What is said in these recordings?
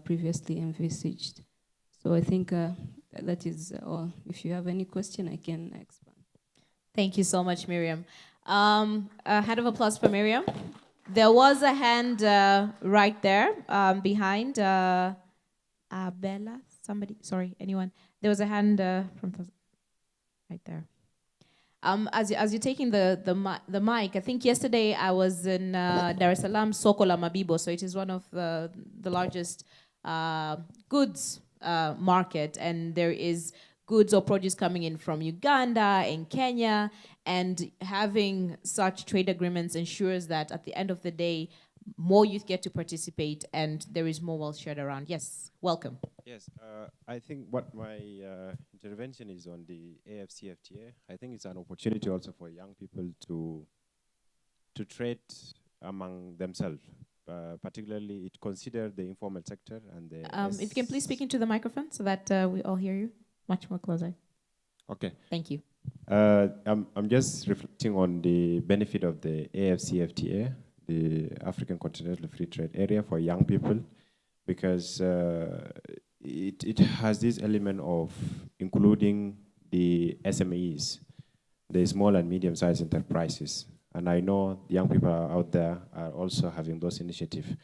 previously envisaged. So I think that is all. If you have any question, I can expand. Thank you so much, Miriam. A hand of applause for Miriam. There was a hand right there behind Bella. Somebody, sorry, anyone? There was a hand from right there. As you're taking the mic, I think yesterday I was in Dar es Salaam, Soko la Mabibo, so it is one of the largest goods market, and there is goods or produce coming in from Uganda and Kenya, and having such trade agreements ensures that at the end of the day, more youth get to participate and there is more wealth shared around. Yes, welcome. Yes, I think what my intervention is on the AFCFTA. I think it's an opportunity also for young people to trade among themselves. Particularly, it considers the informal sector and the. If you can please speak into the microphone so that we all hear you much more closer. Okay. Thank you. I'm just reflecting on the benefit of the AFCFTA, the African Continental Free Trade Area for young people, because it has this element of including the SMEs, the small and medium-sized enterprises. And I know the young people out there are also having those initiatives.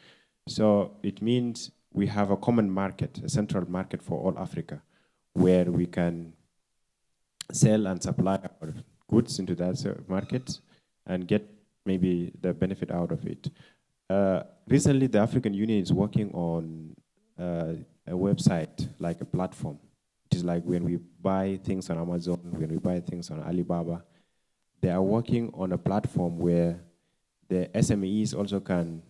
So it means we have a common market, a central market for all Africa, where we can sell and supply our goods into that market and get maybe the benefit out of it. Recently, the African Union is working on a website, like a platform. It is like when we buy things on Amazon, when we buy things on Alibaba, they are working on a platform where the SMEs also can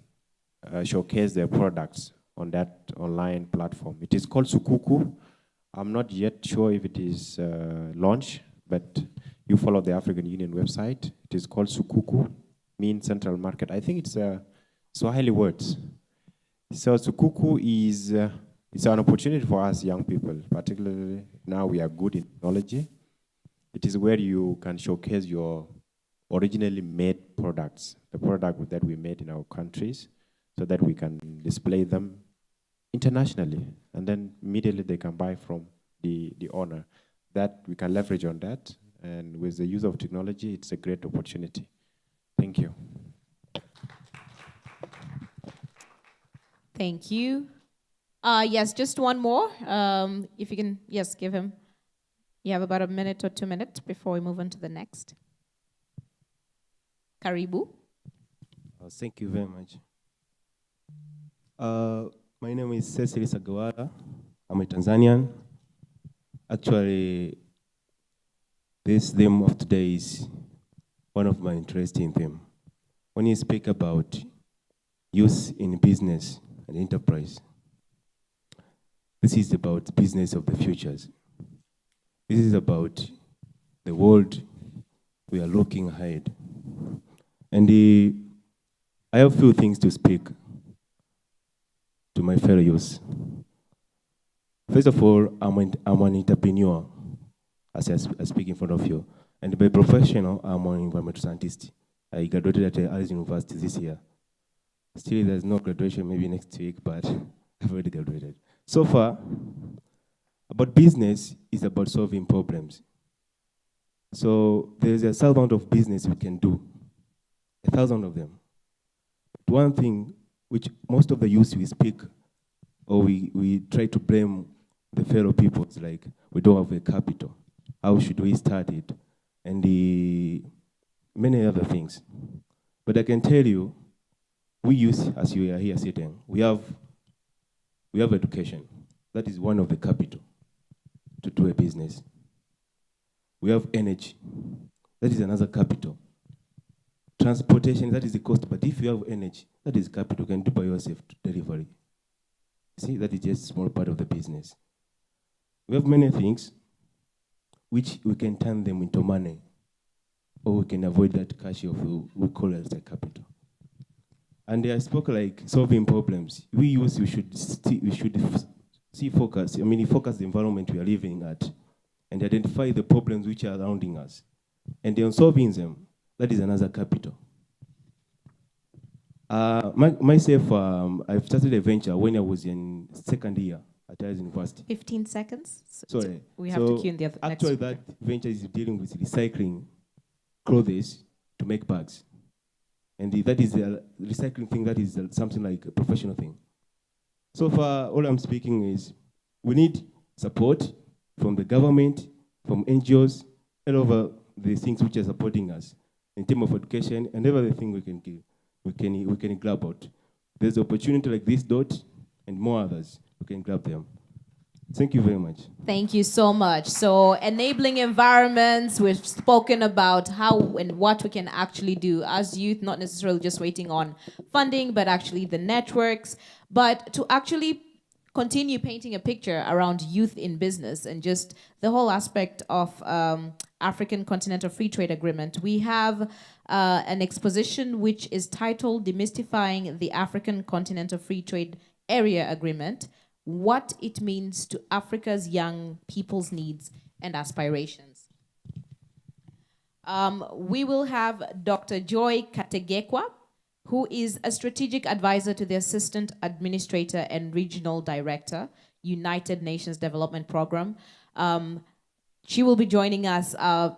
showcase their products on that online platform. It is called Sukuku. I'm not yet sure if it is launched, but you follow the African Union website. It is called Sukuku, means central market. I think it's Swahili words. So Sukuku is it's an opportunity for us young people, particularly now we are good in technology. It is where you can showcase your originally made products, the product that we made in our countries, so that we can display them internationally. And then immediately they can buy from the owner. That we can leverage on that. And with the use of technology, it's a great opportunity. Thank you. Thank you. Yes, just one more. If you can, yes, give him. You have about a minute or 2 minutes before we move on to the next. Karibu. Thank you very much. My name is Cecily Sagawara. I'm a Tanzanian. Actually, this theme of today is one of my interesting themes. When you speak about youth in business and enterprise, this is about business of the futures. This is about the world we are looking ahead. And I have a few things to speak to my fellow youth. First of all, I'm an entrepreneur, as I speak in front of you. And by professional, I'm an environmental scientist. I graduated at Alice University this year. Still, there's no graduation, maybe next week, but I've already graduated. So far, about business is about solving problems. So there's a certain amount of business we can do, 1,000 of them. But one thing which most of the youth we speak, or we try to blame the fellow people, is like, we don't have a capital. How should we start it? And many other things. But I can tell you, we youth, as you are here sitting, we have education. That is one of the capital to do a business. We have energy. That is another capital. Transportation, that is the cost. But if you have energy, that is capital. You can do by yourself delivery. See, that is just a small part of the business. We have many things which we can turn them into money, or we can avoid that cash of we call it as a capital. And I spoke like solving problems. We should focus the environment we are living at and identify the problems which are surrounding us. And then solving them, that is another capital. Myself, I've started a venture when I was in second year at Ayers University. 15 seconds. Sorry. We have to cue in the next Actually, speaker. that venture is dealing with recycling clothes to make bags. And that is a recycling thing, that is something like a professional thing. So far, all I'm speaking is we need support from the government, from NGOs, all over the things which are supporting us in terms of education and everything we can give, we can grab out. There's opportunity like this dot and more others, we can grab them. Thank you very much. Thank you so much. So enabling environments, we've spoken about how and what we can actually do as youth, not necessarily just waiting on funding, but actually the networks, but to actually continue painting a picture around youth in business and just the whole aspect of African Continental Free Trade Agreement. We have an exposition which is titled Demystifying the African Continental Free Trade Area Agreement, what it means to Africa's young people's needs and aspirations. We will have Dr. Joy Kategekwa, who is a strategic advisor to the Assistant Administrator and Regional Director, United Nations Development Program. She will be joining us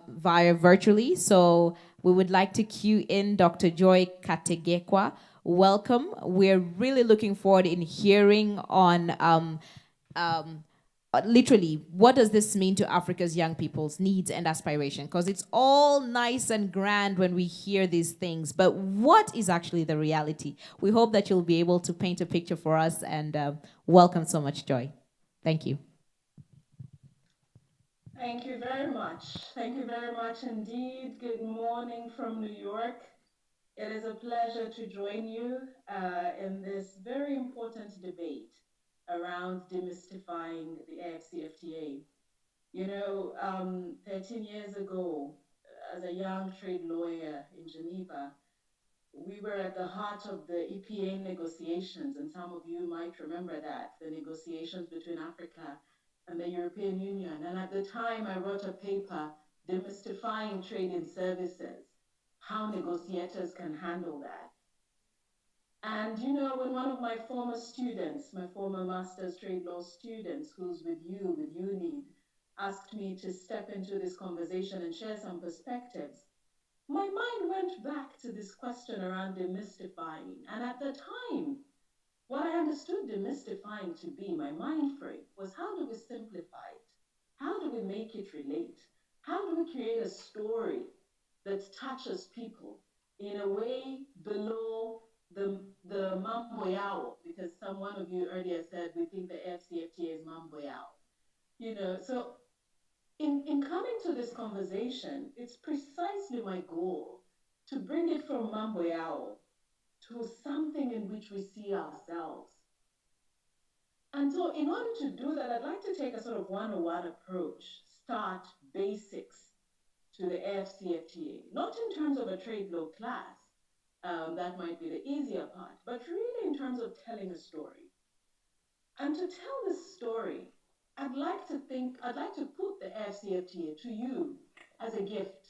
via virtually, so we would like to cue in Dr. Joy Kategekwa. Welcome. We're really looking forward in hearing on literally, what does this mean to Africa's young people's needs and aspiration? Because it's all nice and grand when we hear these things, but what is actually the reality? We hope that you'll be able to paint a picture for us, and welcome so much, Joy. Thank you. Thank you very much. Thank you very much indeed. Good morning from New York. It is a pleasure to join you in this very important debate around demystifying the AFCFTA. You know, 13 years ago, as a young trade lawyer in Geneva, we were at the heart of the EPA negotiations, and some of you might remember that, the negotiations between Africa and the European Union. And at the time, I wrote a paper, Demystifying Trade in Services, how negotiators can handle that. And you know, when one of my former students, my former master's trade law students, who's with UNID, asked me to step into this conversation and share some perspectives, my mind went back to this question around demystifying. And at the time, what I understood demystifying to be, my mind frame, was how do we simplify it? How do we make it relate? How do we create a story that touches people in a way below the mambo yao? Because one of you earlier said we think the AFCFTA is mambo yao. You know, so in coming to this conversation, it's precisely my goal to bring it from mambo yao to something in which we see ourselves. And so in order to do that, I'd like to take a sort of one-on-one approach, start basics to the AFCFTA, not in terms of a trade law class, that might be the easier part, but really in terms of telling a story. And to tell this story, I'd like to put the AFCFTA to you as a gift.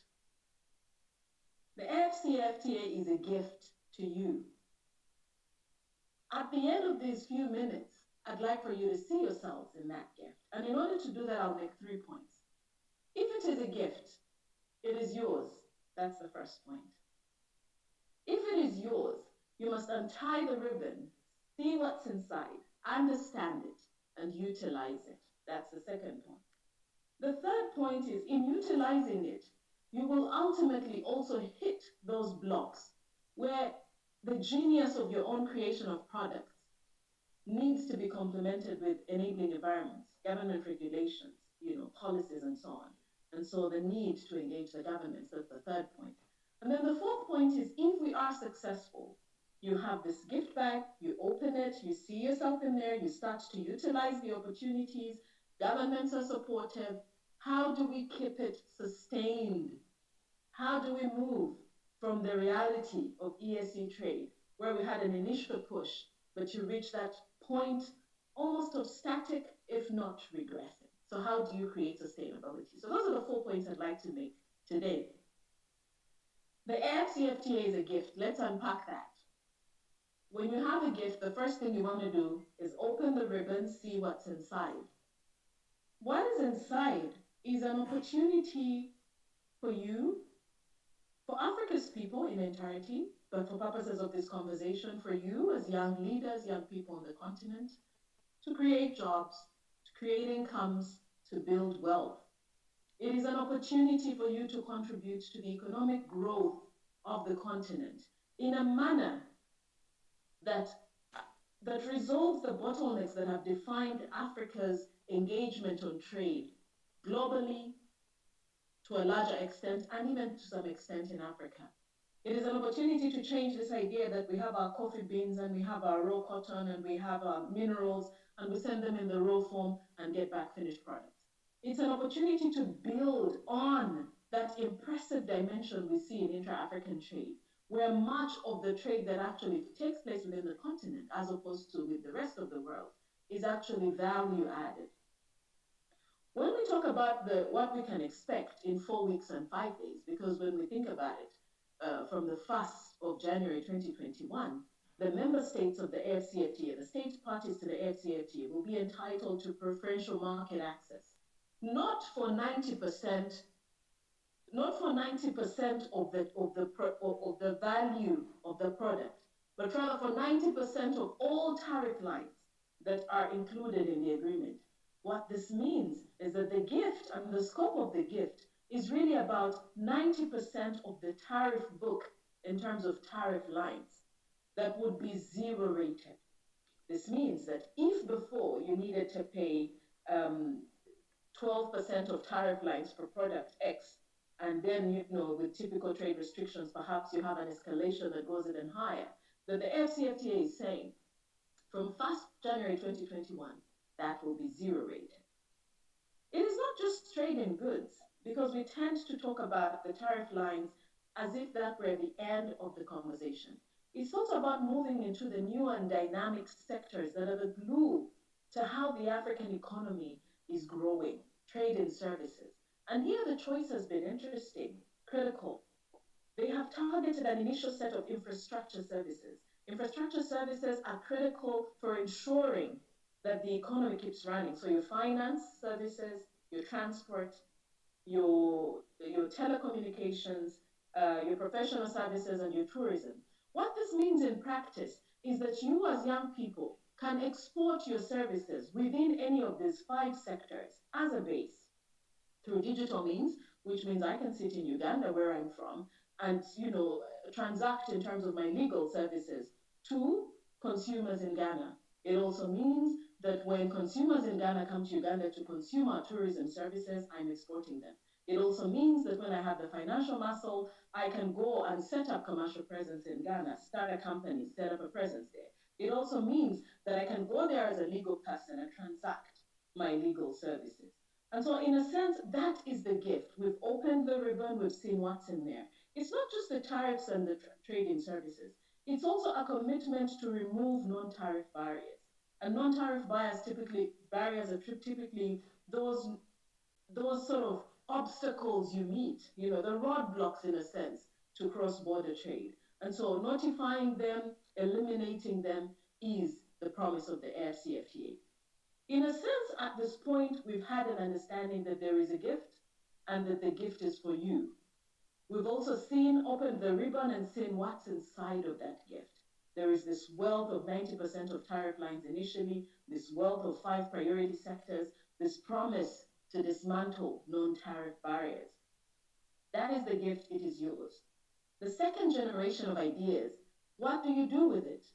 The AFCFTA is a gift to you. At the end of these few minutes, I'd like for you to see yourselves in that gift. And in order to do that, I'll make 3 points. If it is a gift, it is yours. That's the first point. If it is yours, you must untie the ribbon, see what's inside, understand it, and utilize it. That's the second point. The third point is, in utilizing it, you will ultimately also hit those blocks where the genius of your own creation of products needs to be complemented with enabling environments, government regulations, policies and so on. And so the need to engage the governments, that's the third point. And then the fourth point is, if we are successful, you have this gift bag, you open it, you see yourself in there, you start to utilize the opportunities, governments are supportive. How do we keep it sustained? How do we move from the reality of EAC trade, where we had an initial push, but you reach that point almost of static, if not regressive? So how do you create sustainability? So those are the 4 points I'd like to make today. The AFCFTA is a gift. Let's unpack that. When you have a gift, the first thing you want to do is open the ribbon, see what's inside. What is inside is an opportunity for you, for Africa's people in entirety, but for purposes of this conversation, for you as young leaders, young people on the continent, to create jobs, to create incomes, to build wealth. It is an opportunity for you to contribute to the economic growth of the continent in a manner that resolves the bottlenecks that have defined Africa's engagement on trade globally, to a larger extent, and even to some extent in Africa. It is an opportunity to change this idea that we have our coffee beans and we have our raw cotton and we have our minerals and we send them in the raw form and get back finished products. It's an opportunity to build on that impressive dimension we see in intra-African trade, where much of the trade that actually takes place within the continent, as opposed to with the rest of the world, is actually value added. When we talk about what we can expect in 4 weeks and 5 days, because when we think about it, from the 1st of January 2021, the member states of the AFCFTA, the state parties to the AFCFTA, will be entitled to preferential market access, not for 90%, of the value of the product, but rather for 90% of all tariff lines that are included in the agreement. What this means is that the gift and the scope of the gift is really about 90% of the tariff book in terms of tariff lines that would be zero rated. This means that if before you needed to pay 12% of tariff lines for product X, and then, with typical trade restrictions, perhaps you have an escalation that goes even higher, that the FCFTA is saying from 1st January 2021, that will be zero rated. It is not just trade in goods, because we tend to talk about the tariff lines as if that were the end of the conversation. It's also about moving into the new and dynamic sectors that are the glue to how the African economy is growing, trade and services. And here the choice has been interesting, critical. They have targeted an initial set of infrastructure services. Infrastructure services are critical for ensuring that the economy keeps running. So your finance services, your transport, your telecommunications, your professional services, and your tourism. What this means in practice is that you as young people can export your services within any of these 5 sectors as a base through digital means, which means I can sit in Uganda, where I'm from, and transact in terms of my legal services to consumers in Ghana. It also means that when consumers in Ghana come to Uganda to consume our tourism services, I'm exporting them. It also means that when I have the financial muscle, I can go and set up commercial presence in Ghana, start a company, set up a presence there. It also means that I can go there as a legal person and transact my legal services. And so in a sense, that is the gift. We've opened the ribbon, we've seen what's in there. It's not just the tariffs and the trading services. It's also a commitment to remove non-tariff barriers. And non-tariff barriers are typically those sort of obstacles you meet, the roadblocks in a sense to cross-border trade. And so notifying them, eliminating them is the promise of the AFCFTA. In a sense, at this point, we've had an understanding that there is a gift and that the gift is for you. We've also opened the ribbon and seen what's inside of that gift. There is this wealth of 90% of tariff lines initially, this wealth of 5 priority sectors, this promise to dismantle non-tariff barriers. That is the gift, it is yours. The second generation of ideas, what do you do with it?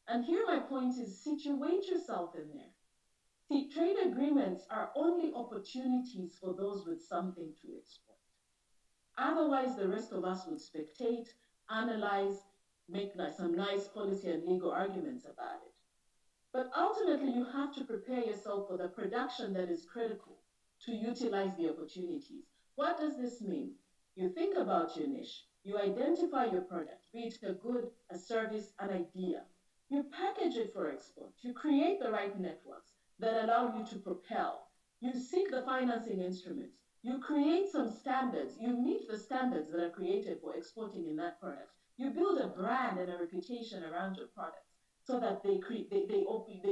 And here my point is, situate yourself in there. See, trade agreements are only opportunities for those with something to export. Otherwise, the rest of us would spectate, analyze, make some nice policy and legal arguments about it. But ultimately, you have to prepare yourself for the production that is critical to utilize the opportunities. What does this mean? You think about your niche, you identify your product, be it a good, a service, an idea. You package it for export, you create the right networks that allow you to propel. You seek the financing instruments. You create some standards. You meet the standards that are created for exporting in that product. You build a brand and a reputation around your products. so that they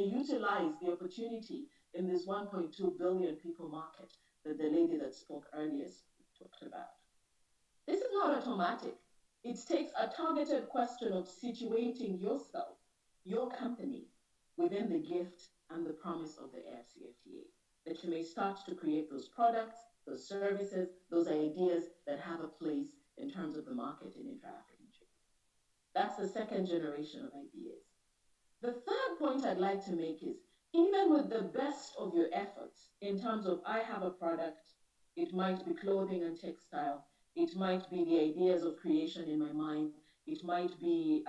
utilize the opportunity in this 1.2 billion people market that the lady that spoke earlier talked about. This is not automatic. It takes a targeted question of situating yourself, your company, within the gift and the promise of the AFCFTA, that you may start to create those products, those services, those ideas that have a place in terms of the market in intra-African trade. That's the second generation of ideas. The third point I'd like to make is, even with the best of your efforts in terms of I have a product, it might be clothing and textile, it might be the ideas of creation in my mind, it might be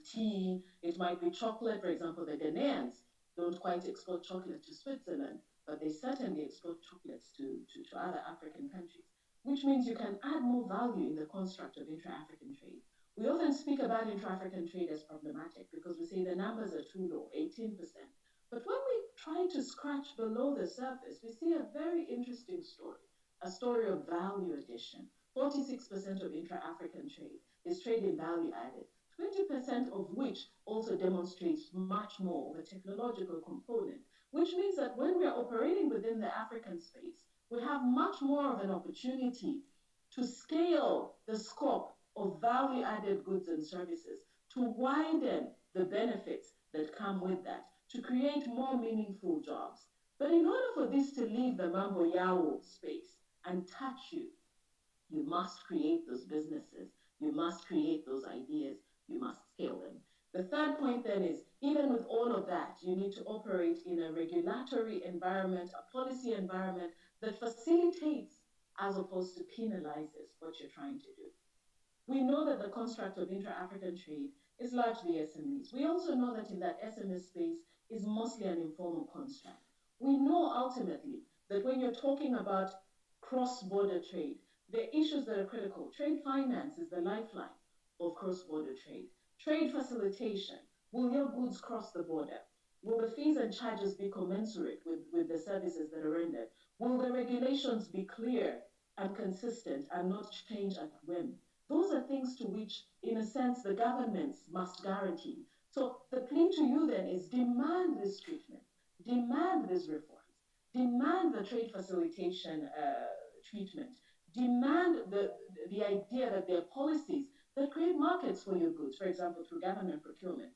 tea, it might be chocolate. For example, the Ghanaians don't quite export chocolate to Switzerland, but they certainly export chocolates to other African countries, which means you can add more value in the construct of intra-African trade. We often speak about intra-African trade as problematic because we say the numbers are too low, 18%. But when we try to scratch below the surface, we see a very interesting story, a story of value addition. 46% of intra-African trade is trade in value added, 20% of which also demonstrates much more of a technological component, which means that when we are operating within the African space, we have much more of an opportunity to scale the scope of value-added goods and services, to widen the benefits that come with that, to create more meaningful jobs. But in order for this to leave the mambo yao space and touch you, you must create those businesses, you must create those ideas, you must scale them. The third point then is, even with all of that, you need to operate in a regulatory environment, a policy environment that facilitates as opposed to penalizes what you're trying to do. We know that the construct of intra-African trade is largely SMEs. We also know that in that SME space is mostly an informal construct. We know ultimately that when you're talking about cross-border trade, there are issues that are critical. Trade finance is the lifeline of cross-border trade. Trade facilitation. Will your goods cross the border? Will the fees and charges be commensurate with the services that are rendered? Will the regulations be clear and consistent and not change at whim? Those are things to which, in a sense, the governments must guarantee. So the plea to you then is demand this treatment, demand these reforms, demand the trade facilitation treatment, demand the idea that there are policies that create markets for your goods, for example, through government procurement.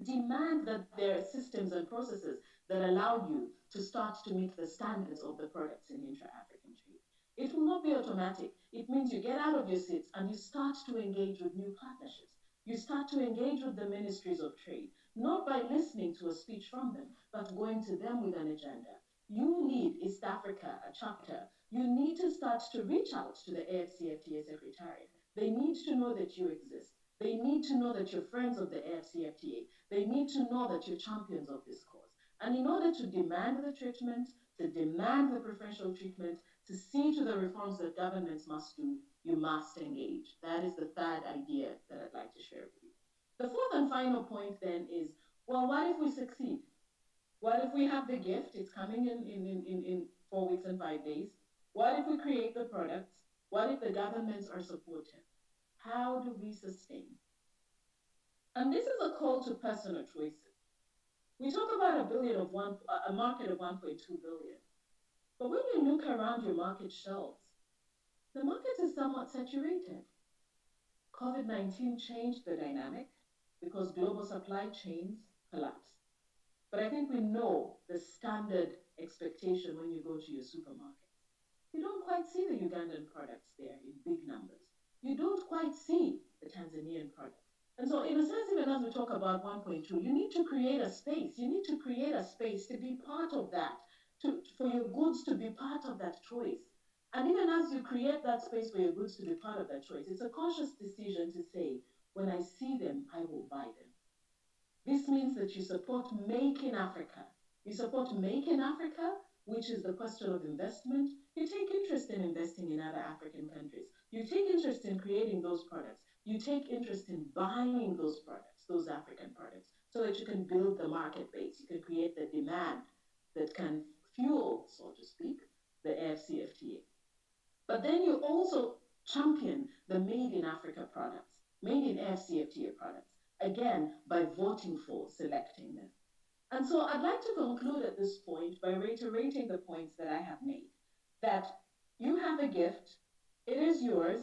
Demand that there are systems and processes that allow you to start to meet the standards of the products in intra-African trade. It will not be automatic. It means you get out of your seats and you start to engage with new partnerships. You start to engage with the ministries of trade, not by listening to a speech from them, but going to them with an agenda. You lead East Africa, a chapter. You need to start to reach out to the AFCFTA Secretariat. They need to know that you exist. They need to know that you're friends of the AFCFTA. They need to know that you're champions of this cause. And in order to demand the treatment, to demand the preferential treatment, to see to the reforms that governments must do, you must engage. That is the third idea that I'd like to share with you. The fourth and final point then is, well, what if we succeed? What if we have the gift? It's coming in 4 weeks and 5 days. What if we create the products? What if the governments are supportive? How do we sustain? And this is a call to personal choices. We talk about a market of 1.2 billion. But when you look around your market shelves, the market is somewhat saturated. COVID-19 changed the dynamic because global supply chains collapsed. But I think we know the standard expectation when you go to your supermarket. You don't quite see the Ugandan products there in big numbers. You don't quite see the Tanzanian products. And so in a sense, even as we talk about 1.2, you need to create a space. You need to create a space to be part of that, for your goods to be part of that choice. And even as you create that space for your goods to be part of that choice, it's a conscious decision to say, when I see them, I will buy them. This means that you support Make in Africa. You support Make in Africa, which is the question of investment. You take interest in investing in other African countries. You take interest in creating those products. You take interest in buying those products, those African products, so that you can build the market base. You can create the demand that can fuel, so to speak, the AFCFTA. But then you also champion the Made in Africa products, Made in AFCFTA products. again, by voting for selecting them. And so I'd like to conclude at this point by reiterating the points that I have made, that you have a gift, it is yours,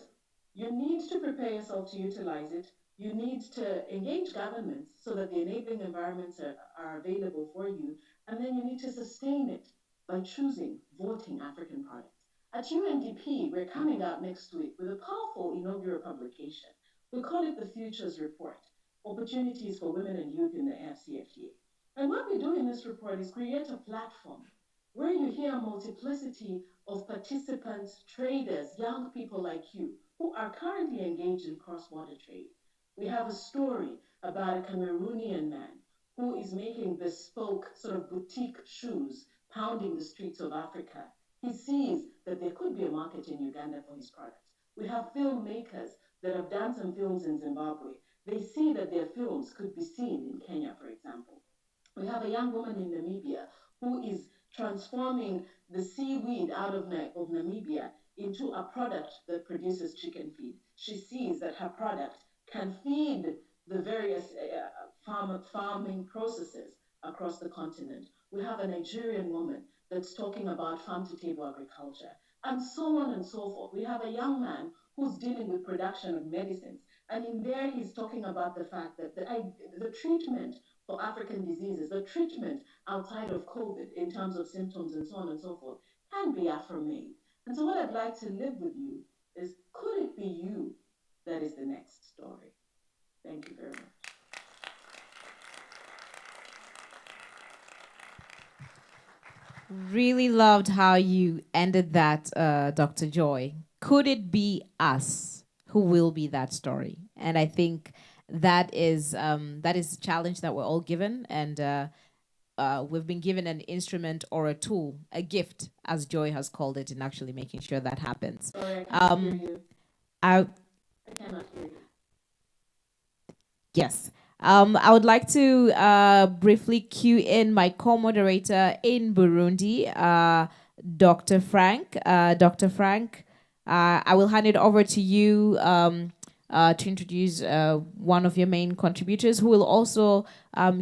you need to prepare yourself to utilize it, you need to engage governments so that the enabling environments are available for you, and then you need to sustain it by choosing, voting African products. At UNDP, we're coming out next week with a powerful inaugural publication. We call it the Futures Report, Opportunities for Women and Youth in the AFCFTA. And what we do in this report is create a platform where you hear a multiplicity of participants, traders, young people like you who are currently engaged in cross-border trade. We have a story about a Cameroonian man who is making bespoke sort of boutique shoes, pounding the streets of Africa. He sees that there could be a market in Uganda for his products. We have filmmakers that have done some films in Zimbabwe. They see that their films could be seen in Kenya, for example. We have a young woman in Namibia who is transforming the seaweed out of Namibia into a product that produces chicken feed. She sees that her product can feed the various farming processes across the continent. We have a Nigerian woman that's talking about farm-to-table agriculture, and so on and so forth. We have a young man who's dealing with production of medicines, and in there he's talking about the fact that the treatment for African diseases, the treatment outside of COVID in terms of symptoms and so on and so forth can be Afro-made. And so what I'd like to live with you is, could it be you that is the next story? Thank you very much. Really loved how you ended that, Dr. Joy. Could it be us who will be that story? And I think that is a challenge that we're all given, and we've been given an instrument or a tool, a gift, as Joy has called it, in actually making sure that happens. Sorry, I can't hear you. I cannot hear you. Yes. I would like to briefly cue in my co-moderator in Burundi, Dr. Frank. Dr. Frank, I will hand it over to you to introduce one of your main contributors, who will also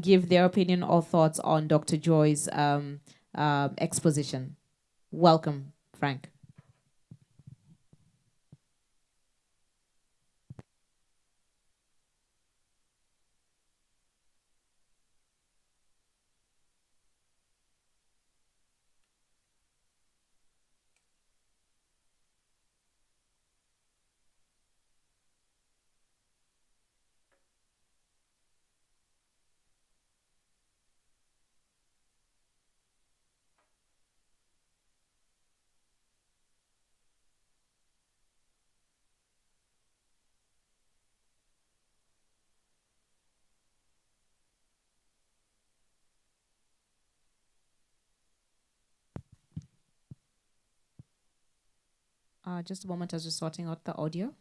give their opinion or thoughts on Dr. Joy's exposition. Welcome, Frank. Just a moment as we're sorting out the audio.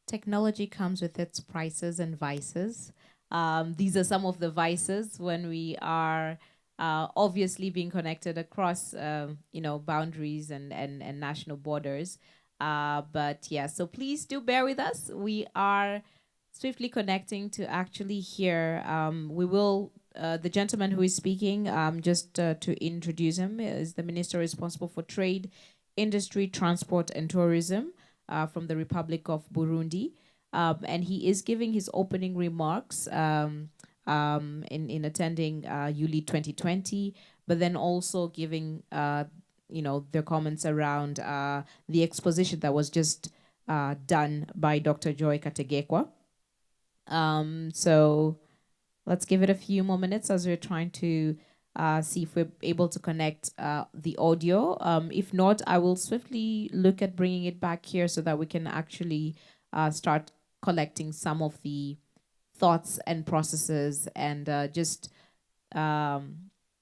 Technology comes with its prices and vices. These are some of the vices when we are obviously being connected across, boundaries and national borders. But yeah, so please do bear with us. We are swiftly connecting to actually hear. We will the gentleman who is speaking, just to introduce him, is the minister responsible for trade, industry, transport, and tourism from the Republic of Burundi. And he is giving his opening remarks in attending ULI 2020, but then also giving their comments around the exposition that was just done by Dr. Joy Kategekwa. So let's give it a few more minutes as we're trying to see if we're able to connect the audio. If not, I will swiftly look at bringing it back here so that we can actually start collecting some of the thoughts and processes and just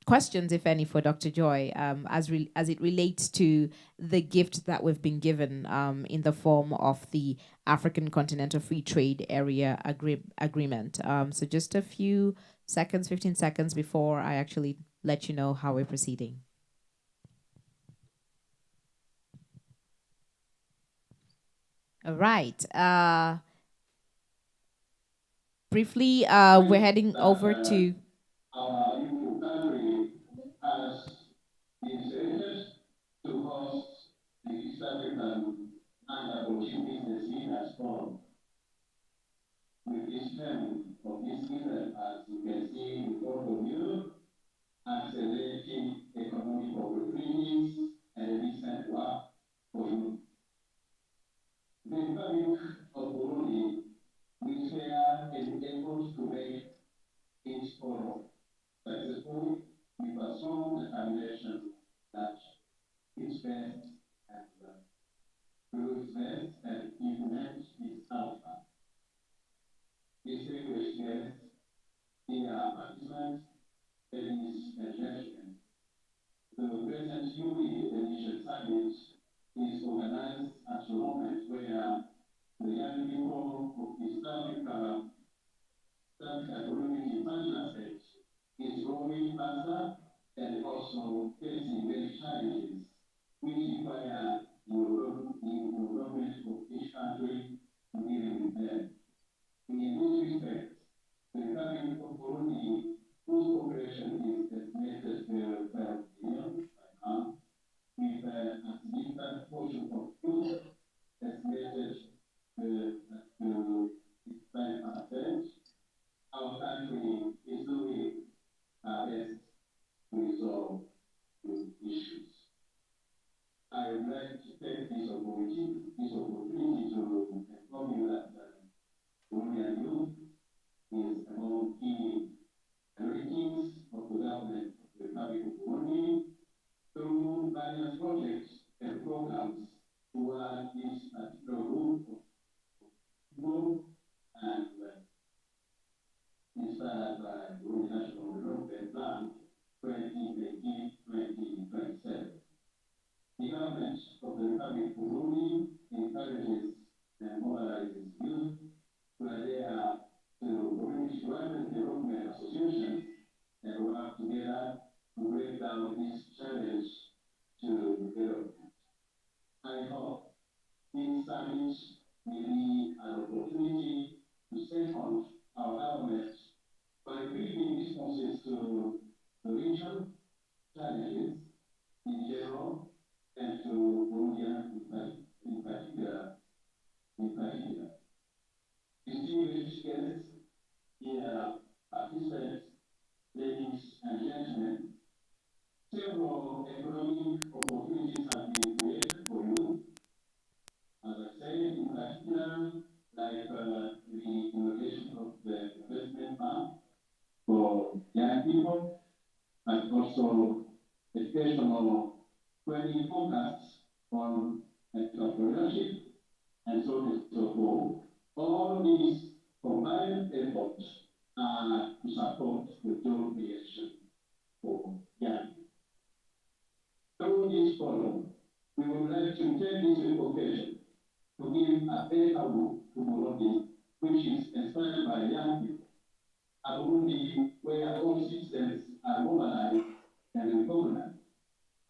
questions, if any, for Dr. Joy as it relates to the gift that we've been given in the form of the African Continental Free Trade Area Agreement. So just a few seconds, 15 seconds before I actually let you know how we're proceeding. All right. Briefly, we're heading over to our country has been selected to host the East African Anti-Abortion Business Leaders Forum. With this term of this event, as you can see in front of you, accelerating economic opportunities and decent work for you. The Republic of Burundi, which were enabled to make its forum successfully, we pursue the determination that its best and do its best and implement its outcome. Distinguished guests, dear participants, ladies and gentlemen, the present UAE Edition Summit is organized at a moment where the young people of East Africa community partnership is growing faster and also facing many challenges which require the development of each country to deal with them. In this respect, the Republic of Burundi, whose population is estimated to 12 million by now, with a significant portion of youth estimated to 5%, our country is doing our best to resolve these issues. I would like to take this opportunity to inform you that Burundian youth is among key priorities of the government of the Republic of Burundi through various projects and programs toward this particular group of people and inspired by the National Development Plan 2018-2027. The government of the Republic of Burundi encourages and mobilizes youth to adhere to community-driven development associations and work together to break down this challenge to development. I hope this summit will be an opportunity to second our government by bringing responses to the region challenges in general and to Burundi in particular. Distinguished guests, dear participants, ladies and gentlemen, several economic opportunities have been created for you. As I said, in particular, like the innovation of the investment fund for young people, and also educational training focused on entrepreneurship and so on and so forth. All these combined efforts are to support the job creation for young people. Through this forum, we would like to take this occasion to give a better look to Burundi, which is inspired by young people. A Burundi where all systems are mobilized and recognized.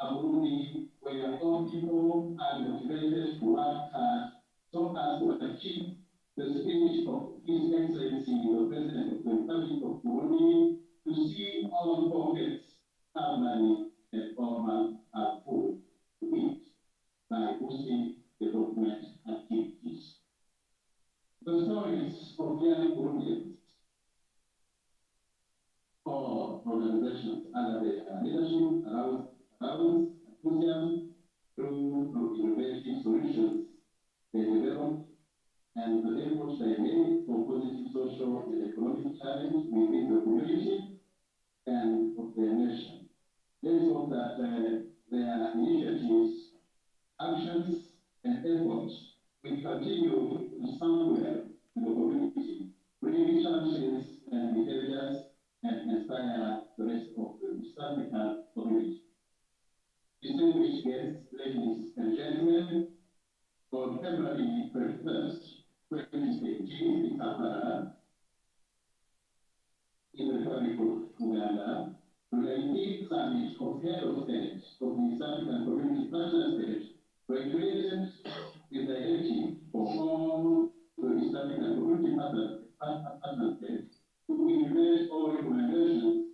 A Burundi where all people are motivated to work hard so as to achieve the spirit of His Excellency, the President of the Republic of Burundi, to to see our pockets have money and government have food to eat by boosting development activities. The stories of young Burundians or organizations under their leadership arouse enthusiasm through innovative solutions they develop and the efforts they make for positive social and economic challenge within the community and of their nation. There is hope that their initiatives, actions, and efforts will continue to sound well to the community, bring challenges and behaviors and inspire the rest of the East African community. Distinguished guests, ladies and gentlemen, on February 21st, 2018, in Kampala, in the Republic of Uganda, the 19th summit of head of state of the East African Community Partner State regulated the directive for all the East African Community Partner States to implement all recommendations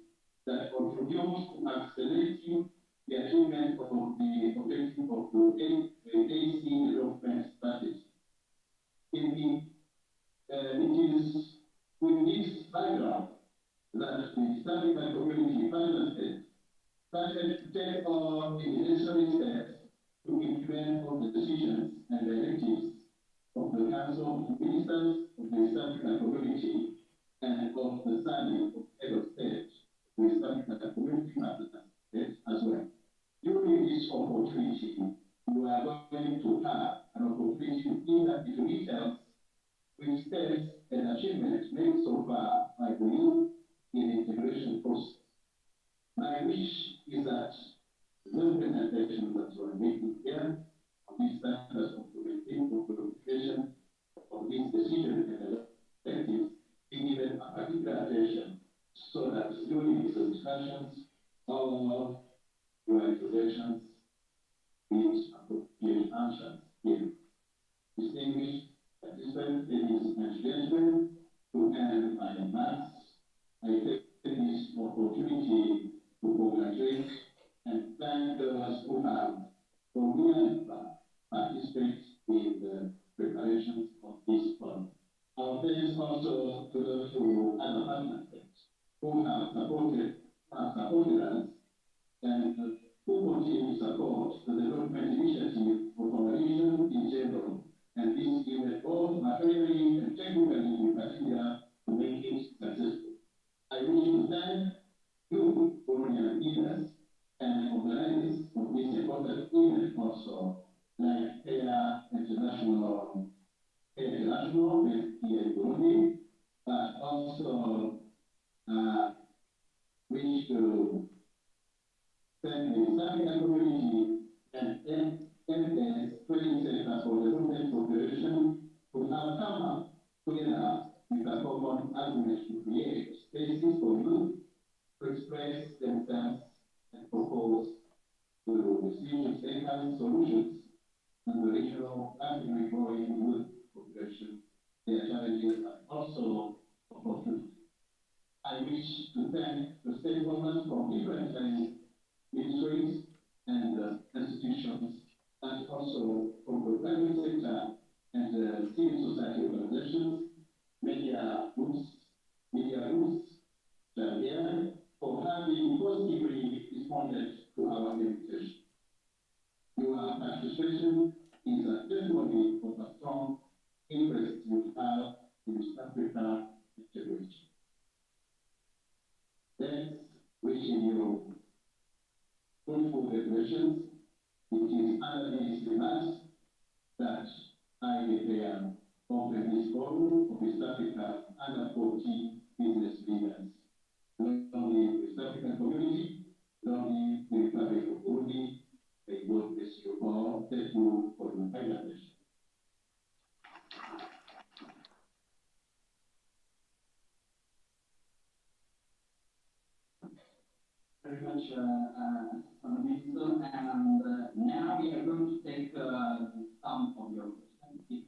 that contribute to accelerating the achievement of the objective of the EAC development strategy. It is with this background that the East African Community Partner States started to take on the necessary steps to implement all the decisions and directives of the Council of Ministers of the East African Community and of the Summit of Head of State of the East African Community Partner States as well. During this opportunity, we are going to have an opportunity to enter into details with steps and achievements made so far by the youth in the integration process. My wish is that the presentation that we are making here on these standards of implementation of these decisions and directives be given a particular attention so that during these discussions, all of your interventions with appropriate answers given. Distinguished participants, ladies and gentlemen, who can my remarks, I take this opportunity to congratulate and thank those who have participated in the preparations of this forum. Our thanks also to those who other partner states who have supported us and who continue to support the development initiative of our region in general, and this given both materially and technically in particular to make it successful. I wish to thank you, Burundian leaders, and organizers of this important event also, like Air International with here in Burundi, but also wish to thank the East African community and MS Training Center for Development Cooperation who have come up together with a common argument to create spaces for youth to express themselves and propose to decision-makers solutions and the regional and growing youth population, their challenges and also opportunities. I wish to thank the stakeholders from different ministries and institutions, and also from the private sector and civil society organizations, media groups, here for having positively responded to our invitation. Your participation is a testimony of a strong interest you have in East Africa integration. Thanks, wishing you fruitful deliberations. It is under these remarks that I declare open this forum of East Africa under 40 business leaders. Long live the East African community, long live the Republic of Burundi. May God bless you all. Thank you for your kind attention. Very much, Minister. And now we are going to take some of your questions.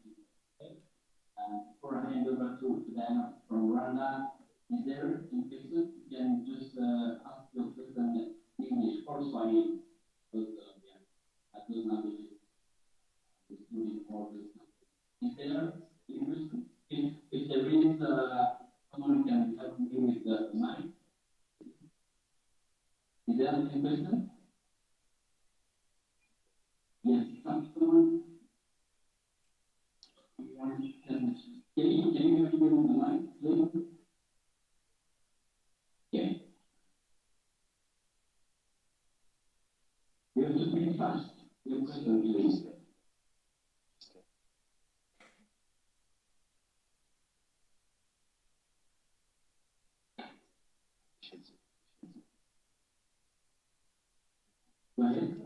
Before I hand over to Dan from Rwanda, is there in person? You can just ask your question in English or Swahili. Because, yeah, I don't know the student or the is there English? If there is someone who can help me with the mic, is there any question? Yes, someone. Can you hear me with the mic, please? Okay. You have to speak fast. Your question, please. Go ahead.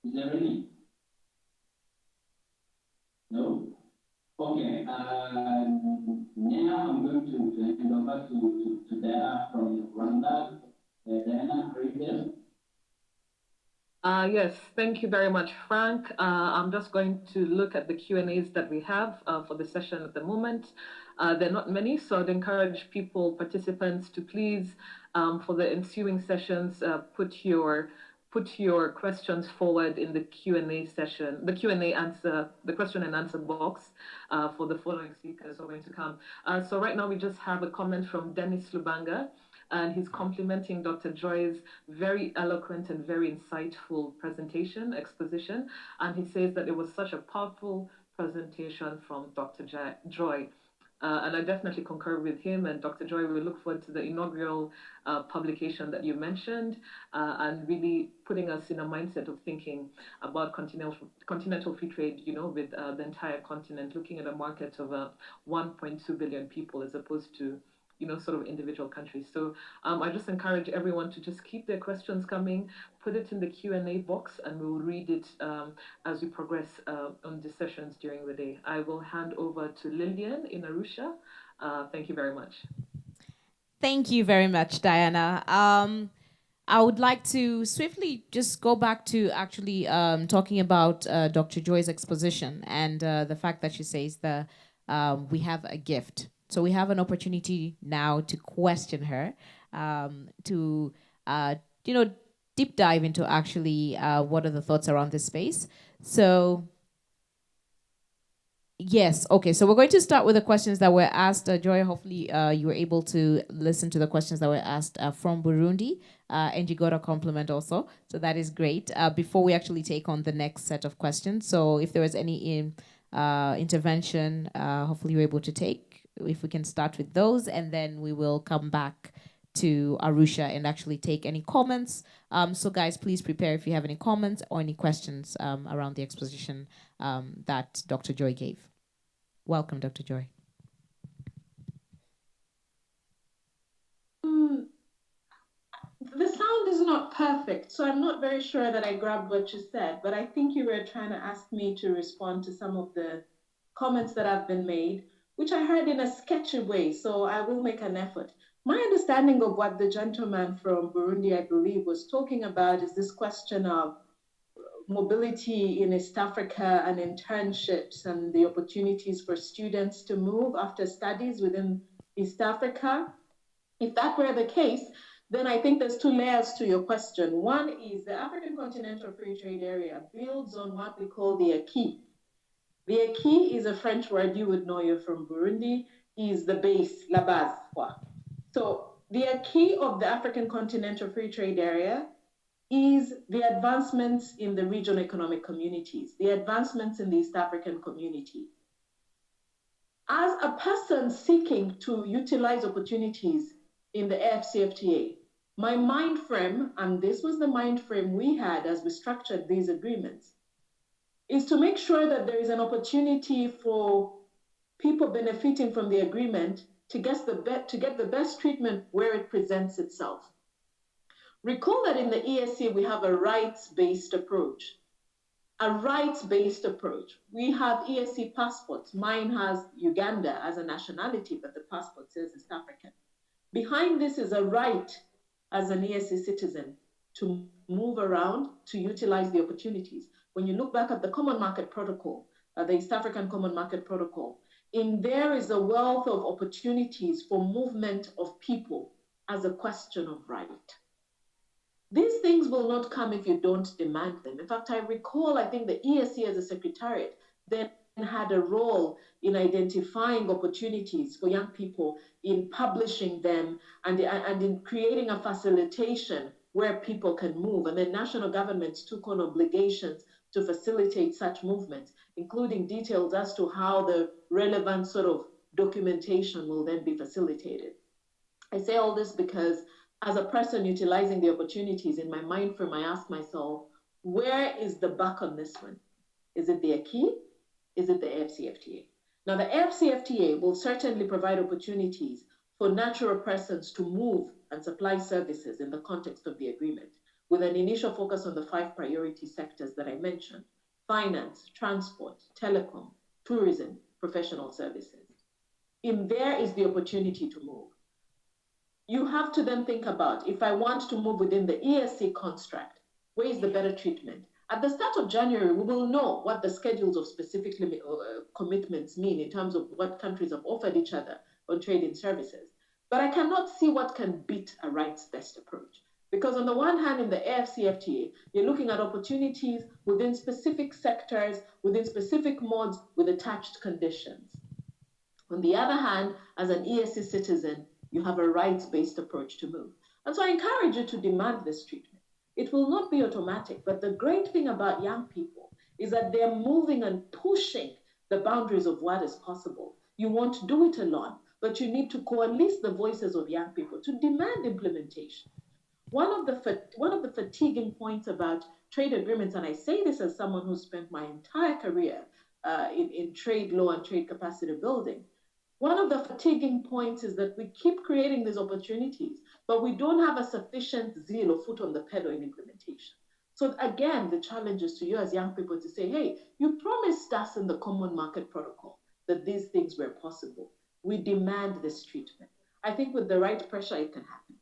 Is there any? No? Okay. Now I'm going to hand over to Dana from Rwanda. Dana, are you there? Yes, thank you very much, Frank. I'm just going to look at the Q&As that we have for the session at the moment. There are not many, so I'd encourage participants to please, for the ensuing sessions, put your questions forward in the Q&A session, the Q&A answer, the question and answer box for the following speakers who are going to come. So right now we just have a comment from Dennis Lubanga, and he's complimenting Dr. Joy's very eloquent and very insightful exposition. And he says that it was such a powerful presentation from Dr. Joy. And I definitely concur with him and Dr. Joy. We look forward to the inaugural publication that you mentioned, and really putting us in a mindset of thinking about continental free trade, with the entire continent, looking at a market of 1.2 billion people as opposed to sort of individual countries. So I just encourage everyone to just keep their questions coming, put it in the Q&A box, and we'll read it as we progress on the sessions during the day. I will hand over to Lillian in Arusha. Thank you very much. Thank you very much, Diana. I would like to swiftly just go back to actually talking about Dr. Joy's exposition and the fact that she says that we have a gift. So we have an opportunity now to question her, to deep dive into actually what are the thoughts around this space. So yes, okay. So we're going to start with the questions that were asked. Joy, hopefully you were able to listen to the questions that were asked from Burundi, and you got a compliment also. So that is great. Before we actually take on the next set of questions, so if there was any intervention, hopefully you're able to take. If we can start with those, and then we will come back to Arusha and actually take any comments. So guys, please prepare if you have any comments or any questions around the exposition that Dr. Joy gave. Welcome, Dr. Joy. The sound is not perfect, so I'm not very sure that I grabbed what you said, but I think you were trying to ask me to respond to some of the comments that have been made, which I heard in a sketchy way, so I will make an effort. My understanding of what the gentleman from Burundi, I believe, was talking about is this question of mobility in East Africa and internships and the opportunities for students to move after studies within East Africa. If that were the case, then I think there's two layers to your question. One is the African Continental Free Trade Area builds on what we call the EAC. The EAC is a French word, you would know, you're from Burundi, is the base, la base. So the EAC of the African Continental Free Trade Area is the advancements in the regional economic communities, the advancements in the East African community. As a person seeking to utilize opportunities in the AFCFTA, my mind frame, and this was the mind frame we had as we structured these agreements, is to make sure that there is an opportunity for people benefiting from the agreement to get the best treatment where it presents itself. Recall that in the EAC, we have a rights-based approach. A rights-based approach. We have EAC passports. Mine has Uganda as a nationality, but the passport says East African. Behind this is a right as an EAC citizen to move around, to utilize the opportunities. When you look back at the Common Market Protocol, the East African Common Market Protocol, in there is a wealth of opportunities for movement of people as a question of right. These things will not come if you don't demand them. In fact, I recall, I think the EAC as a secretariat then had a role in identifying opportunities for young people, in publishing them, and in creating a facilitation where people can move. And then national governments took on obligations to facilitate such movements, including details as to how the relevant sort of documentation will then be facilitated. I say all this because as a person utilizing the opportunities in my mind frame, I ask myself, where is the buck on this one? Is it the EAC? Is it the AFCFTA? Now, the AFCFTA will certainly provide opportunities for natural persons to move and supply services in the context of the agreement, with an initial focus on the 5 priority sectors that I mentioned: finance, transport, telecom, tourism, professional services. In there is the opportunity to move. You have to then think about, if I want to move within the EAC construct, where is the better treatment? At the start of January, we will know what the schedules of specific commitments mean in terms of what countries have offered each other on trade and services. But I cannot see what can beat a rights-based approach. Because on the one hand, in the AFCFTA, you're looking at opportunities within specific sectors, within specific modes, with attached conditions. On the other hand, as an EAC citizen, you have a rights-based approach to move. And so I encourage you to demand this treatment. It will not be automatic, but the great thing about young people is that they're moving and pushing the boundaries of what is possible. You won't do it alone, but you need to coalesce the voices of young people to demand implementation. One of the fatiguing points about trade agreements, and I say this as someone who spent my entire career in trade law and trade capacity building, one of the fatiguing points is that we keep creating these opportunities, but we don't have a sufficient zeal or foot on the pedal in implementation. So again, the challenge is to you as young people to say, hey, you promised us in the Common Market Protocol that these things were possible. We demand this treatment. I think with the right pressure, it can happen.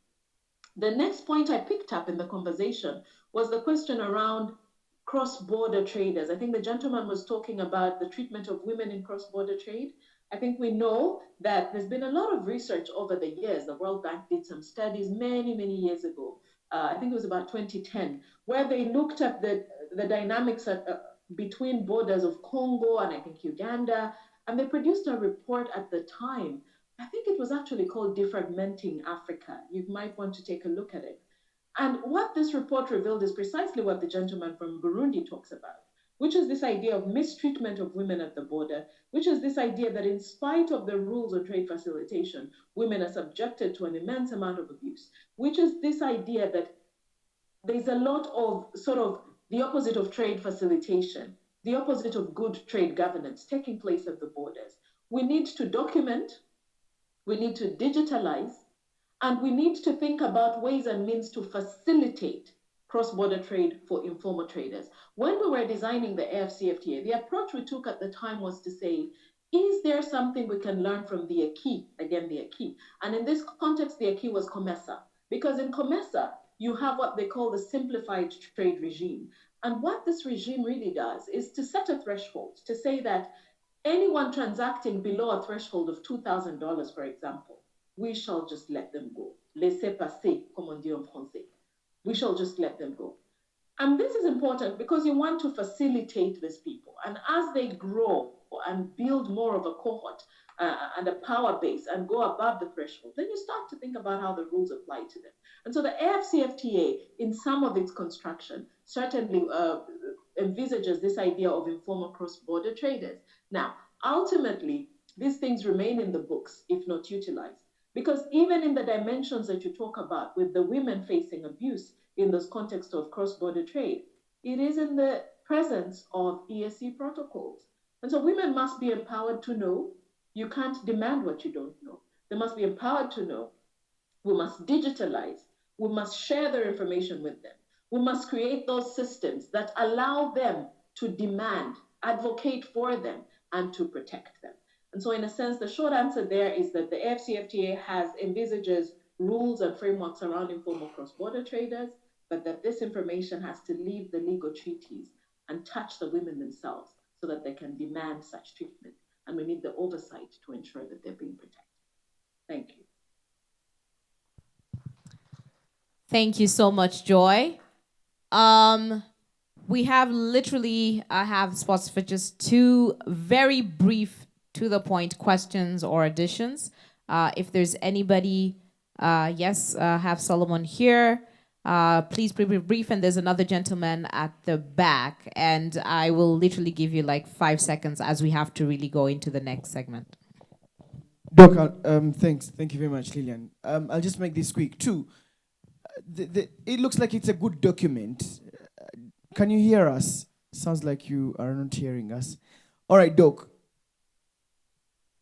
The next point I picked up in the conversation was the question around cross-border traders. I think the gentleman was talking about the treatment of women in cross-border trade. I think we know that there's been a lot of research over the years. The World Bank did some studies many, many years ago. I think it was about 2010, where they looked at the dynamics between borders of Congo and I think Uganda, and they produced a report at the time. I think it was actually called Defragmenting Africa. You might want to take a look at it. And what this report revealed is precisely what the gentleman from Burundi talks about, which is this idea of mistreatment of women at the border, which is this idea that in spite of the rules on trade facilitation, women are subjected to an immense amount of abuse, which is this idea that there's a lot of sort of the opposite of trade facilitation, the opposite of good trade governance taking place at the borders. We need to document, we need to digitalize, and we need to think about ways and means to facilitate cross-border trade for informal traders. When we were designing the AFCFTA, the approach we took at the time was to say, is there something we can learn from the acquis? Again, the acquis. And in this context, the acquis was COMESA. Because in COMESA, you have what they call the simplified trade regime. And what this regime really does is to set a threshold, to say that anyone transacting below a threshold of $2,000, for example, we shall just let them go. Laissez passer, comme on dit en français. We shall just let them go. And this is important because you want to facilitate these people. And as they grow and build more of a cohort and a power base and go above the threshold, then you start to think about how the rules apply to them. And so the AFCFTA, in some of its construction, certainly envisages this idea of informal cross-border traders. Now, ultimately, these things remain in the books if not utilized. Because even in the dimensions that you talk about with the women facing abuse in this context of cross-border trade, it is in the presence of EAC protocols. And so women must be empowered to know. You can't demand what you don't know. They must be empowered to know. We must digitalize. We must share their information with them. We must create those systems that allow them to demand, advocate for them, and to protect them. And so in a sense, the short answer there is that the AFCFTA envisages rules and frameworks around informal cross-border traders, but that this information has to leave the legal treaties and touch the women themselves so that they can demand such treatment. And we need the oversight to ensure that they're being protected. Thank you. Thank you so much, Joy. We have literally, I have spots for just two very brief, to the point questions or additions. If there's anybody, yes, have Solomon here. Please be brief, and there's another gentleman at the back, and I will literally give you like 5 seconds as we have to really go into the next segment. Doc, thanks. Thank you very much, Lillian. I'll just make this quick too. It looks like it's a good document. Can you hear us? Sounds like you are not hearing us. All right, Doc.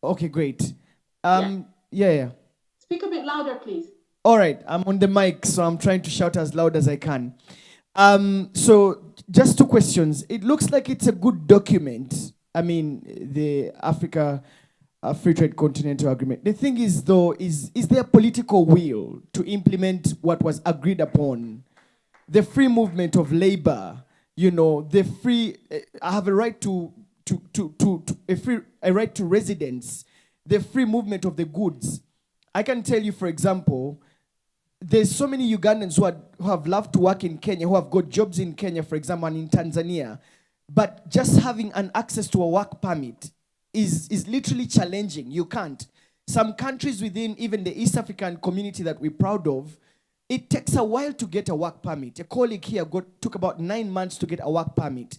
Okay, great. Yeah. Speak a bit louder, please. All right, I'm on the mic, so I'm trying to shout as loud as I can. So just two questions. It looks like it's a good document. I mean, the Africa Free Trade Continental Agreement. The thing is, though, is there political will to implement what was agreed upon? The free movement of labor, you know, the free, I have a right a right to residence, the free movement of the goods. I can tell you, for example, there's so many Ugandans who have loved to work in Kenya, who have got jobs in Kenya, for example, and in Tanzania, but just having an access to a work permit is literally challenging. You can't. Some countries within even the East African community that we're proud of, it takes a while to get a work permit. A colleague here took about 9 months to get a work permit.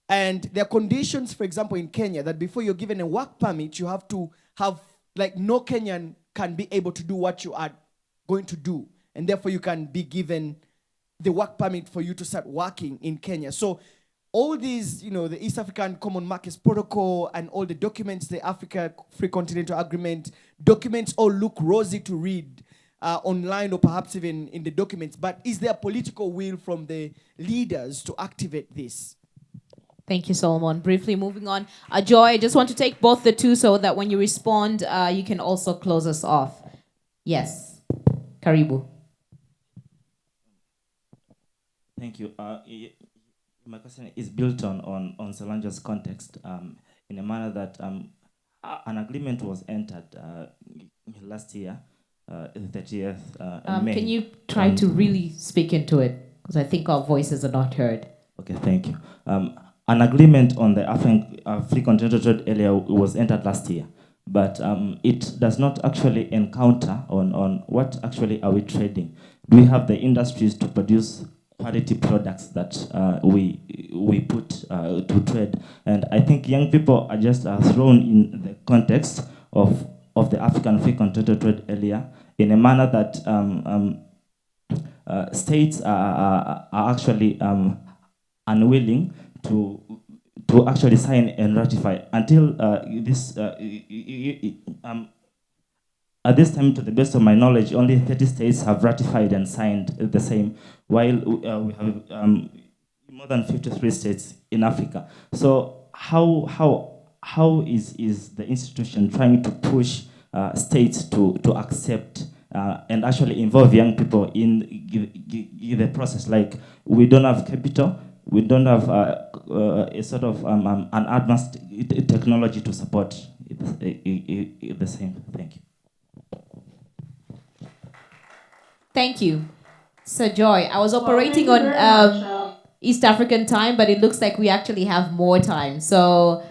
And there are conditions, for example, in Kenya, that before you're given a work permit, you have to have, like, no Kenyan can be able to do what you are going to do, and therefore you can be given the work permit for you to start working in Kenya. So all these, the East African Common Markets Protocol and all the documents, the Africa Free Continental Agreement documents, all look rosy to read online or perhaps even in the documents. But is there political will from the leaders to activate this? Thank you, Solomon. Briefly moving on. Joy, I just want to take both the two so that when you respond, you can also close us off. Yes. Karibu. Thank you. My question is built on Solange's context in a manner that an agreement was entered last year, the 30th May. Can you try to really speak into it? Because I think our voices are not heard. Okay, thank you. An agreement on the African Free Continental Trade Area was entered last year, but it does not actually encounter on what actually are we trading. Do we have the industries to produce quality products that we put to trade? And I think young people are just thrown in the context of the African Free Continental Trade Area in a manner that states are actually unwilling to actually sign and ratify until at this time, to the best of my knowledge, only 30 states have ratified and signed the same, while we have more than 53 states in Africa. So how is the institution trying to push states to accept and actually involve young people in the process? Like, we don't have capital, we don't have a sort of an advanced technology to support the same. Thank you. Thank you. So Joy, I was operating on East African time, but it looks like we actually have more time. So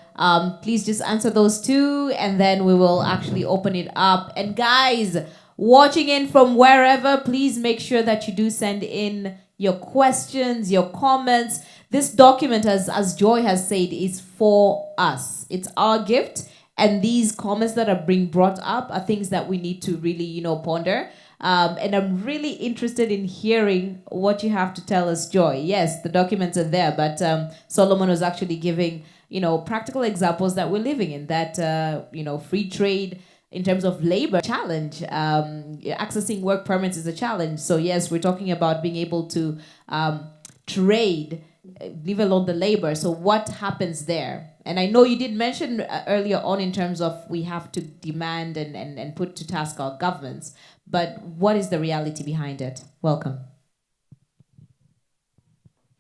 please just answer those two, and then we will actually open it up. And guys, watching in from wherever, please make sure that you do send in your questions, your comments. This document, as Joy has said, is for us. It's our gift. And these comments that are being brought up are things that we need to really, ponder. And I'm really interested in hearing what you have to tell us, Joy. Yes, the documents are there, but Solomon was actually giving, practical examples that we're living in, that, free trade in terms of labor challenge. Accessing work permits is a challenge. So yes, we're talking about being able to trade, leave alone the labor. So what happens there? And I know you did mention earlier on in terms of we have to demand and put to task our governments, but what is the reality behind it? Welcome.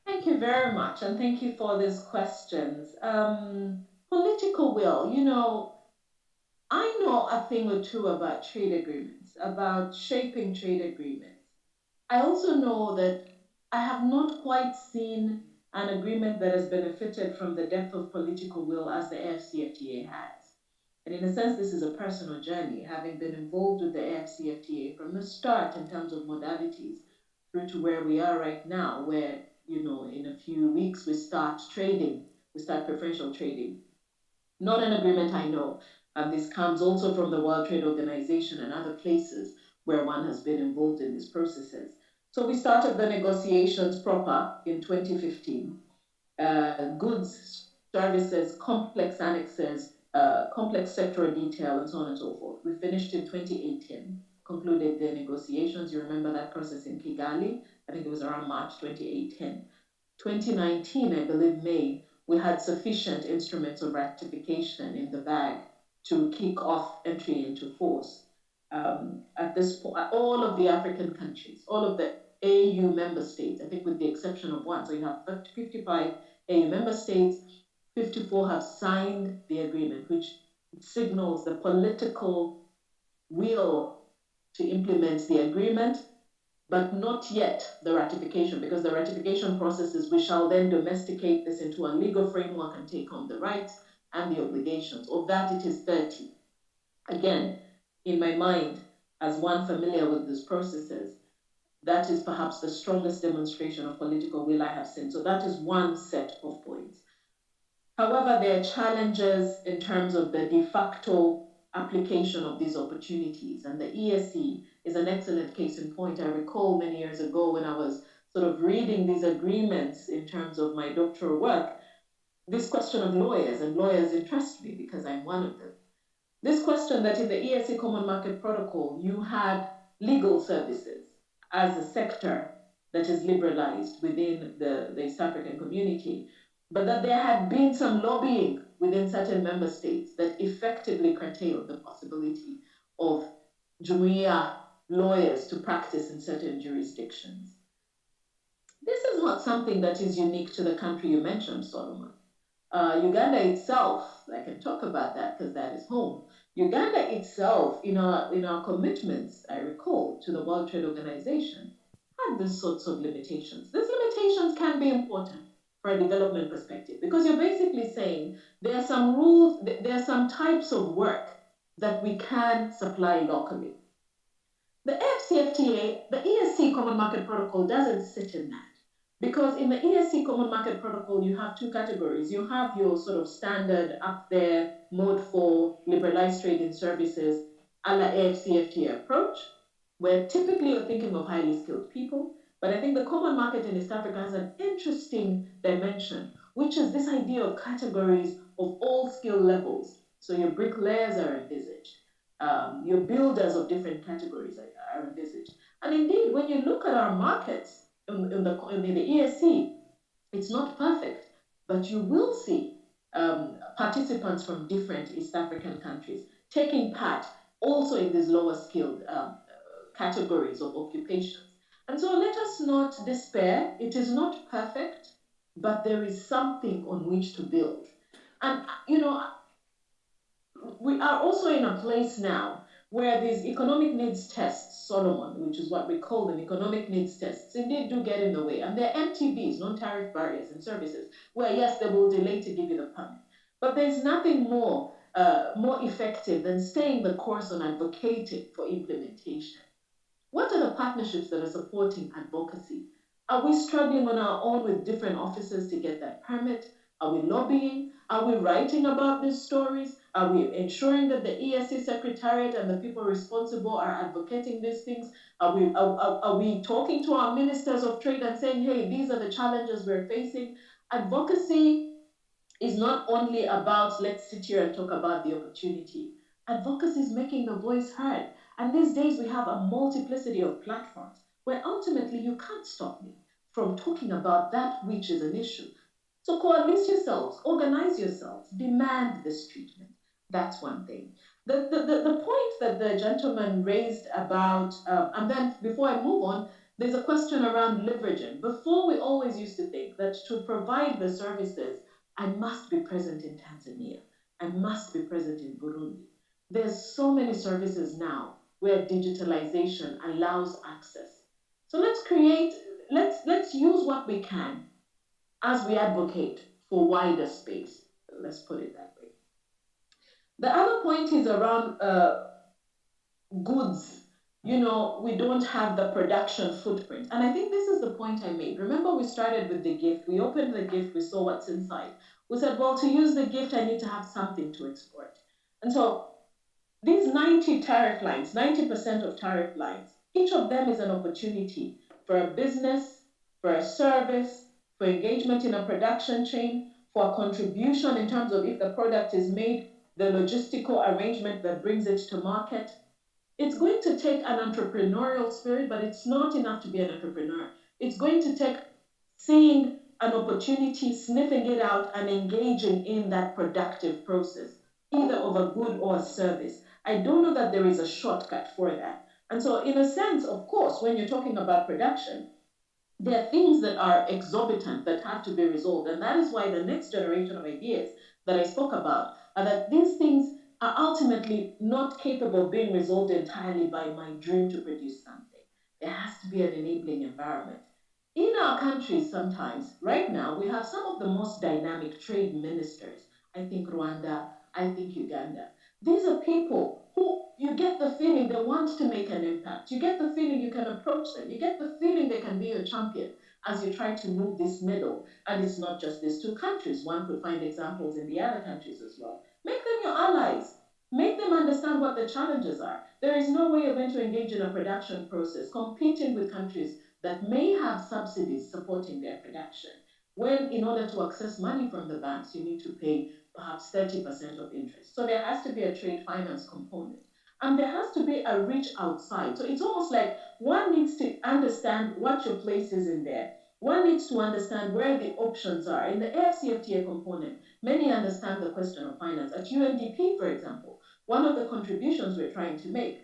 Thank you very much, and thank you for these questions. Political will, I know a thing or two about trade agreements, about shaping trade agreements. I also know that I have not quite seen an agreement that has benefited from the depth of political will as the AFCFTA has. And in a sense, this is a personal journey, having been involved with the AFCFTA from the start in terms of modalities through to where we are right now, where, in a few weeks we start trading, we start preferential trading. Not an agreement I know. This comes also from the World Trade Organization and other places where one has been involved in these processes. So we started the negotiations proper in 2015. Goods, services, complex annexes, complex sectoral detail, and so on and so forth. We finished in 2018, concluded the negotiations. You remember that process in Kigali? I think it was around March 2018. 2019, I believe May, we had sufficient instruments of ratification in the bag to kick off entry into force. At this point, all of the African countries, all of the AU member states, I think with the exception of one, so you have 55 AU member states, 54 have signed the agreement, which signals the political will to implement the agreement, but not yet the ratification, because the ratification processes, we shall then domesticate this into a legal framework and take on the rights and the obligations. Of that, it is 30. Again, in my mind, as one familiar with these processes, that is perhaps the strongest demonstration of political will I have seen. So that is one set of points. However, there are challenges in terms of the de facto application of these opportunities. And the EAC is an excellent case in point. I recall many years ago when I was sort of reading these agreements in terms of my doctoral work, this question of lawyers, and lawyers interest me because I'm one of them. This question that in the EAC Common Market Protocol, you had legal services as a sector that is liberalized within the East African community, but that there had been some lobbying within certain member states that effectively curtailed the possibility of Jumuiya lawyers to practice in certain jurisdictions. This is not something that is unique to the country you mentioned, Solomon. Uganda itself, I can talk about that because that is home. Uganda itself, in our commitments, I recall, to the World Trade Organization, had these sorts of limitations. These limitations can be important for a development perspective because you're basically saying there are some rules, there are some types of work that we can supply locally. The AFCFTA, the EAC Common Market Protocol doesn't sit in that. Because in the EAC Common Market Protocol, you have two categories. You have your sort of standard up there mode for liberalized trade in services a la AFCFTA approach, where typically you're thinking of highly skilled people. But I think the common market in East Africa has an interesting dimension, which is this idea of categories of all skill levels. So your bricklayers are envisaged. Your builders of different categories are envisaged. And indeed, when you look at our markets, in the EAC, it's not perfect, but you will see participants from different East African countries taking part also in these lower skilled categories of occupations. And so let us not despair. It is not perfect, but there is something on which to build. And, we are also in a place now where these economic needs tests, Solomon, which is what we call them, economic needs tests, indeed do get in the way. And they're MTBs, non-tariff barriers and services, where yes, they will delay to give you the permit. But there's nothing more effective than staying the course on advocating for implementation. What are the partnerships that are supporting advocacy? Are we struggling on our own with different officers to get that permit? Are we lobbying? Are we writing about these stories? Are we ensuring that the EAC Secretariat and the people responsible are advocating these things? Are we talking to our ministers of trade and saying, hey, these are the challenges we're facing? Advocacy is not only about let's sit here and talk about the opportunity. Advocacy is making the voice heard. And these days we have a multiplicity of platforms where ultimately you can't stop me from talking about that which is an issue. So coalesce yourselves, organize yourselves, demand this treatment. That's one thing. The point that the gentleman raised about, and then before I move on, there's a question around leveraging. Before, we always used to think that to provide the services, I must be present in Tanzania. I must be present in Burundi. There's so many services now where digitalization allows access. So let's use what we can as we advocate for wider space. Let's put it that way. The other point is around goods. We don't have the production footprint. And I think this is the point I made. Remember, we started with the gift. We opened the gift, we saw what's inside. We said, well, to use the gift, I need to have something to export. And so these 90 tariff lines, 90% of tariff lines, each of them is an opportunity for a business, for a service, for engagement in a production chain, for a contribution in terms of if the product is made, the logistical arrangement that brings it to market. It's going to take an entrepreneurial spirit, but it's not enough to be an entrepreneur. It's going to take seeing an opportunity, sniffing it out, and engaging in that productive process, either of a good or a service. I don't know that there is a shortcut for that. And so in a sense, of course, when you're talking about production, there are things that are exorbitant that have to be resolved. And that is why the next generation of ideas that I spoke about are that these things are ultimately not capable of being resolved entirely by my dream to produce something. There has to be an enabling environment. In our countries sometimes, right now, we have some of the most dynamic trade ministers. I think Rwanda, I think Uganda. These are people who you get the feeling they want to make an impact. You get the feeling you can approach them. You get the feeling they can be your champion as you try to move this middle. And it's not just these two countries. One could find examples in the other countries as well. Make them your allies. Make them understand what the challenges are. There is no way you're going to engage in a production process competing with countries that may have subsidies supporting their production, when in order to access money from the banks, you need to pay perhaps 30% of interest. So there has to be a trade finance component. And there has to be a reach outside. So it's almost like one needs to understand what your place is in there. One needs to understand where the options are. In the AFCFTA component, many understand the question of finance. At UNDP, for example, one of the contributions we're trying to make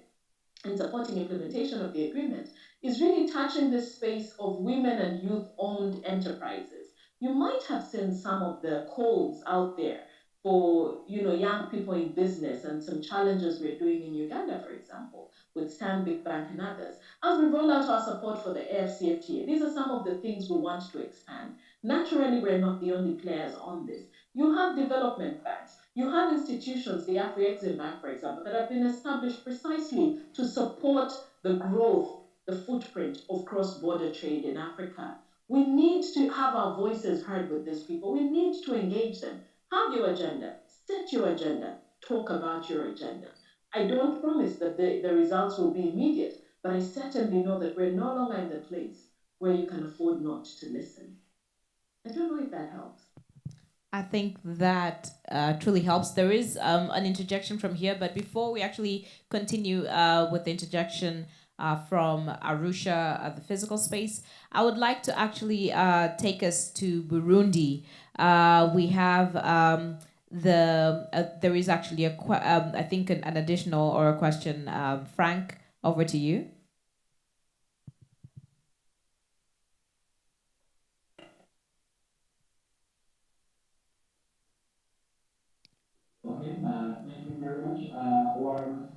in supporting implementation of the agreement is really touching this space of women and youth-owned enterprises. You might have seen some of the calls out there for young people in business and some challenges we're doing in Uganda, for example, with Stanbic Bank and others. As we roll out our support for the AFCFTA, these are some of the things we want to expand. Naturally, we're not the only players on this. You have development banks. You have institutions, the Afri-Exim Bank, for example, that have been established precisely to support the growth, the footprint of cross-border trade in Africa. We need to have our voices heard with these people. We need to engage them. Have your agenda, set your agenda, talk about your agenda. I don't promise that the results will be immediate, but I certainly know that we're no longer in the place where you can afford not to listen. I don't know if that helps. I think that truly helps. There is an interjection from here, but before we actually continue with the interjection from Arusha, the physical space, I would like to actually take us to Burundi. We have there is actually I think an additional or a question. Frank, over to you. Okay, thank you very much. One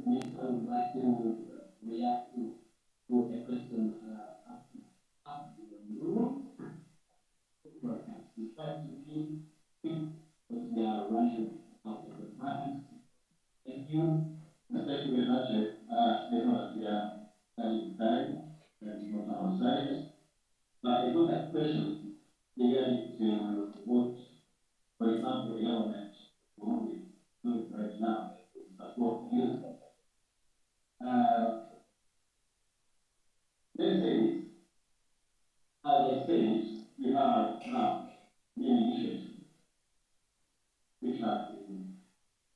minister would like to react to a question up in the room. We try to be quick because we are running out of the time. Thank you. Thank you very much. I know that we are running time and on our side. But I got a question regarding to what, for example, the government will be doing right now to support youth. Let's say this. As I said, we have now many initiatives which have been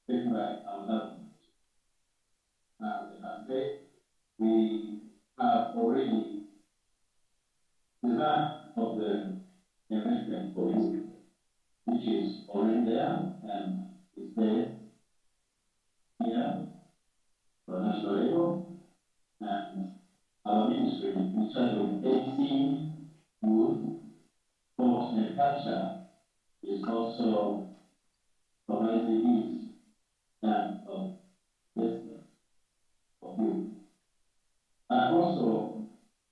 taken by our government. As I said, we have already designed of the investment for youth, which is already there and is there here for national level, and our ministry in charge of EAC, youth, sports and culture is also providing this kind of business for youth. And also,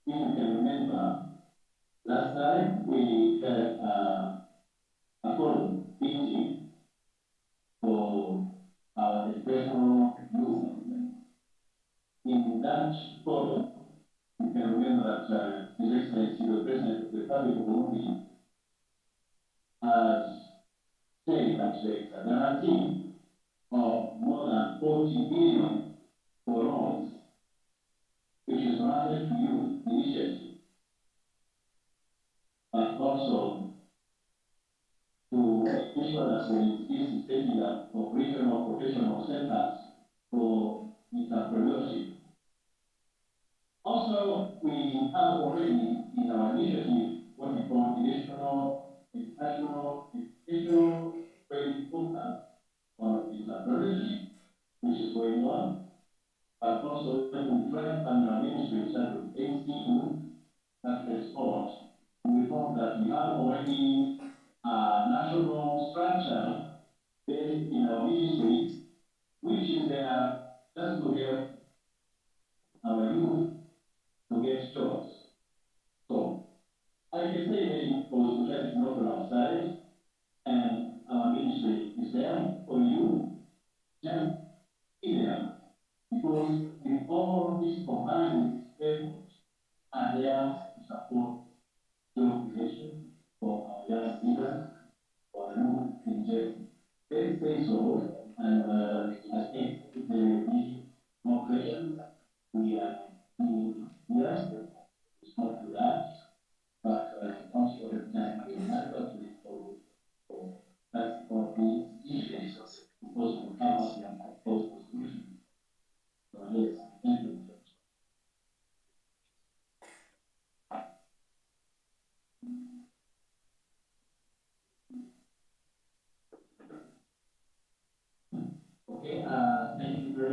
if you can remember, last time we had a forum meeting for our educational youth. In that forum, you can remember that His Excellency, the President of the Republic of Burundi, has said that there is a guarantee of more than 40 billion for loans, which is granted to youth initiative, but also to ensure that there is setting up of regional professional centers for entrepreneurship. Also, we have already in our initiative what we call international training program on entrepreneurship, which is going on, but also when we try under our ministry in terms of ACU, national sport, we found that we have already a national structure based in our ministry, which is there just to help our youth to get jobs. So I can say maybe for that is not on our side, and our ministry is there for you, just be there, because with all these combined efforts are there to support job creation for our young leaders, for the youth in general. Let's say so, and as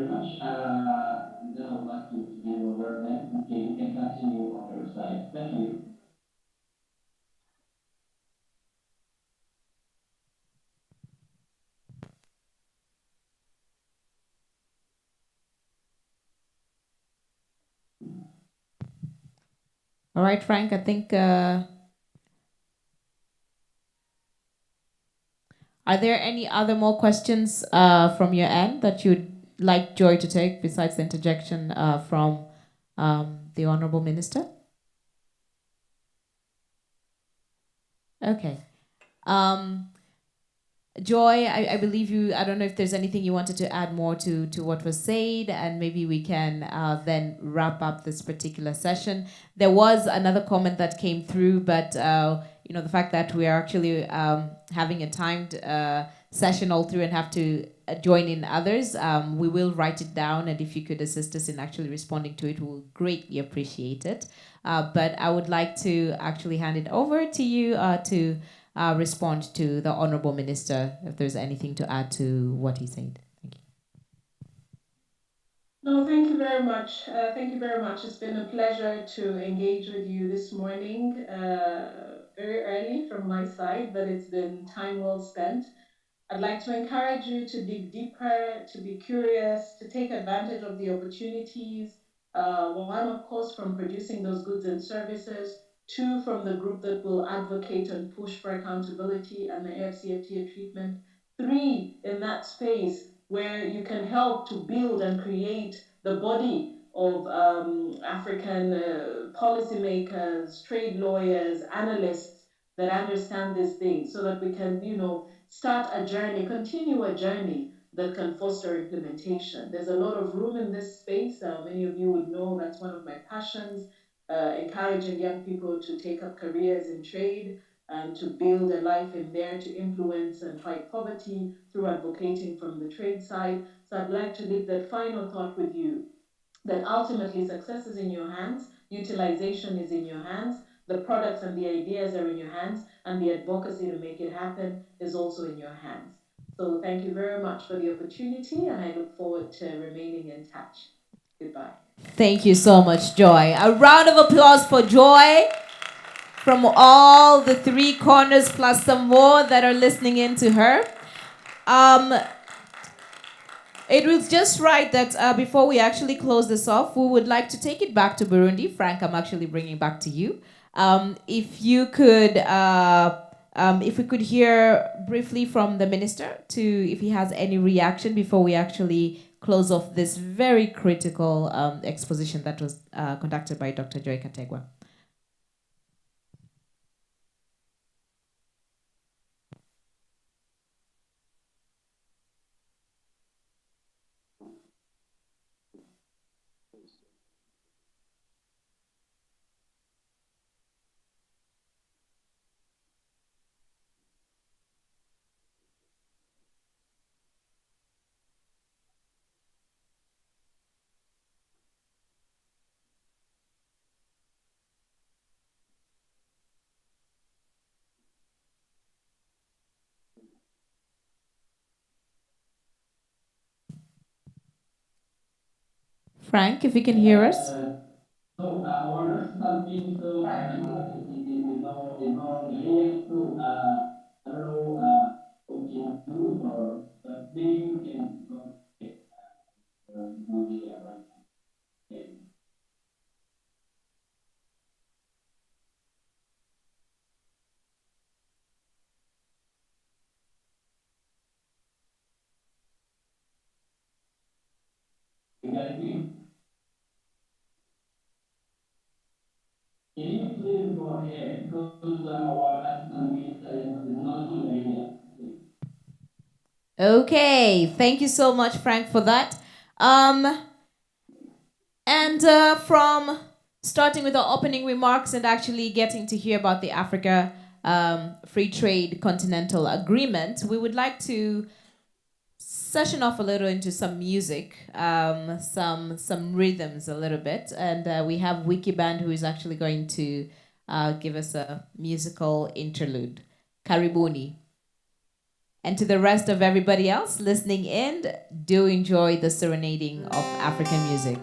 very much. Then I would like to give over back to Jane. You can continue on your side. Thank you. All right, Frank, I think, are there any other more questions from your end that you'd like Joy to take besides the interjection from the Honorable Minister? Okay. Joy, I believe you, I don't know if there's anything you wanted to add more to what was said, and maybe we can then wrap up this particular session. There was another comment that came through, but you know, the fact that we are actually having a timed session all through and have to join in others, we will write it down, and if you could assist us in actually responding to it, we'll greatly appreciate it. But I would like to actually hand it over to you to respond to the Honorable Minister if there's anything to add to what he said. Thank you. No, thank you very much. Thank you very much. It's been a pleasure to engage with you this morning, very early from my side, but it's been time well spent. I'd like to encourage you to dig deeper, to be curious, to take advantage of the opportunities. One, of course, from producing those goods and services. Two, from the group that will advocate and push for accountability and the AFCFTA treatment. Three, in that space where you can help to build and create the body of African policymakers, trade lawyers, analysts that understand these things so that we can, start a journey, continue a journey that can foster implementation. There's a lot of room in this space. Many of you would know that's one of my passions, encouraging young people to take up careers in trade and to build a life in there, to influence and fight poverty through advocating from the trade side. So I'd like to leave that final thought with you, that ultimately success is in your hands, utilization is in your hands, the products and the ideas are in your hands, and the advocacy to make it happen is also in your hands. So thank you very much for the opportunity, and I look forward to remaining in touch. Goodbye. Thank you so much, Joy. A round of applause for Joy from all the three corners plus some more that are listening in to her. It was just right that before we actually close this off, we would like to take it back to Burundi. Frank, I'm actually bringing back to you. If you could, if we could hear briefly from the minister if he has any reaction before we actually close off this very critical exposition that was conducted by Dr. Joy Kategwa. Frank, if you can hear us. So, orders have been so, I don't know, okay, or maybe you can go movie right now. You got it? Can you please go ahead because our assistant minister is not here. Okay, thank you so much, Frank, for that. And from starting with the opening remarks and actually getting to hear about the Africa Free Trade Continental Agreement, we would like to session off a little into some music, some rhythms a little bit. And we have Wikiband, who is actually going to give us a musical interlude. Karibuni. And to the rest of everybody else listening in, do enjoy the serenading of African music.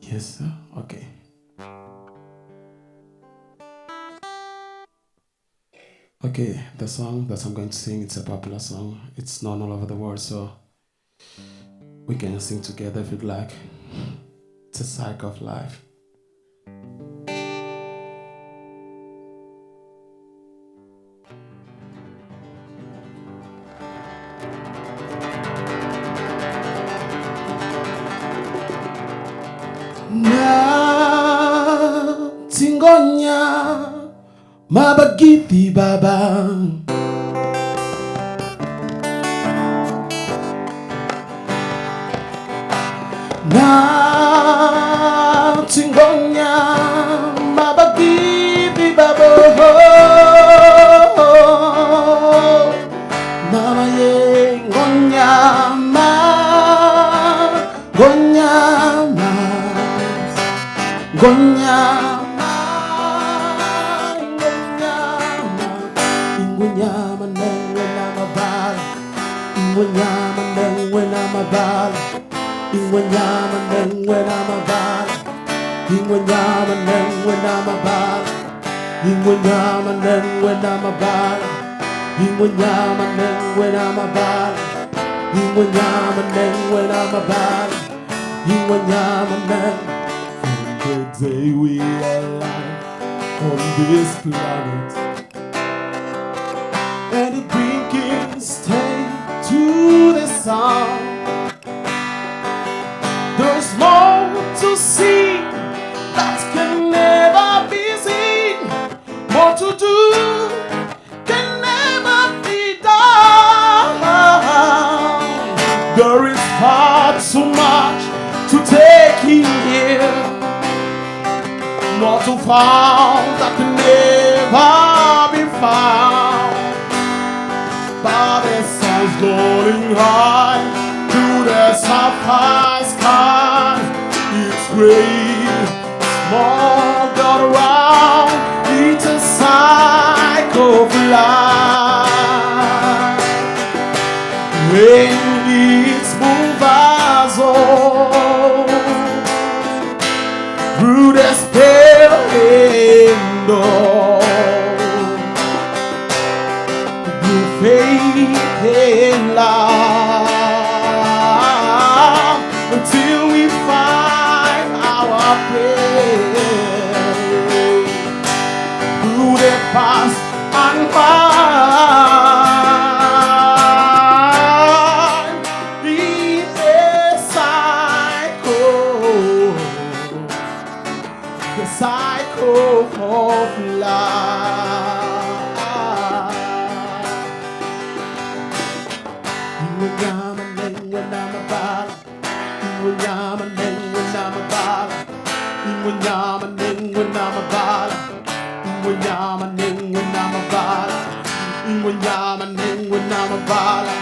Yes, sir. Okay. Okay, the song that I'm going to sing, it's a popular song. It's known all over the world, so we can sing together if you'd like. It's a cycle of life. Na tingonya mabagiti baba na tingonya mabagiti baba mama ye ngonya ma ngonya ma Gonyama, Ingonyama, Ingonyama, Ingonyama, Ingonyama, Ingonyama, Ingonyama, Ingonyama, Ingonyama, Ingonyama, Ingonyama, the day we are alive on this planet, and it begins stay to the sun. There's more to see that can never be seen, more to do can never be done. There is far too much to take in here, more to found that can never be found. But the sun's going high to the sapphire sky. It's great, small, got around. It's a cycle of life. When it's movers on through the spell window, through faith and love, until we find our place. Through the past and find the cycle of life. Ingonyama nengwenama bala, Ingonyama nengwenama bala, Ingonyama nengwenama bala, Ingonyama nengwenama bala, Ingonyama nengwenama bala,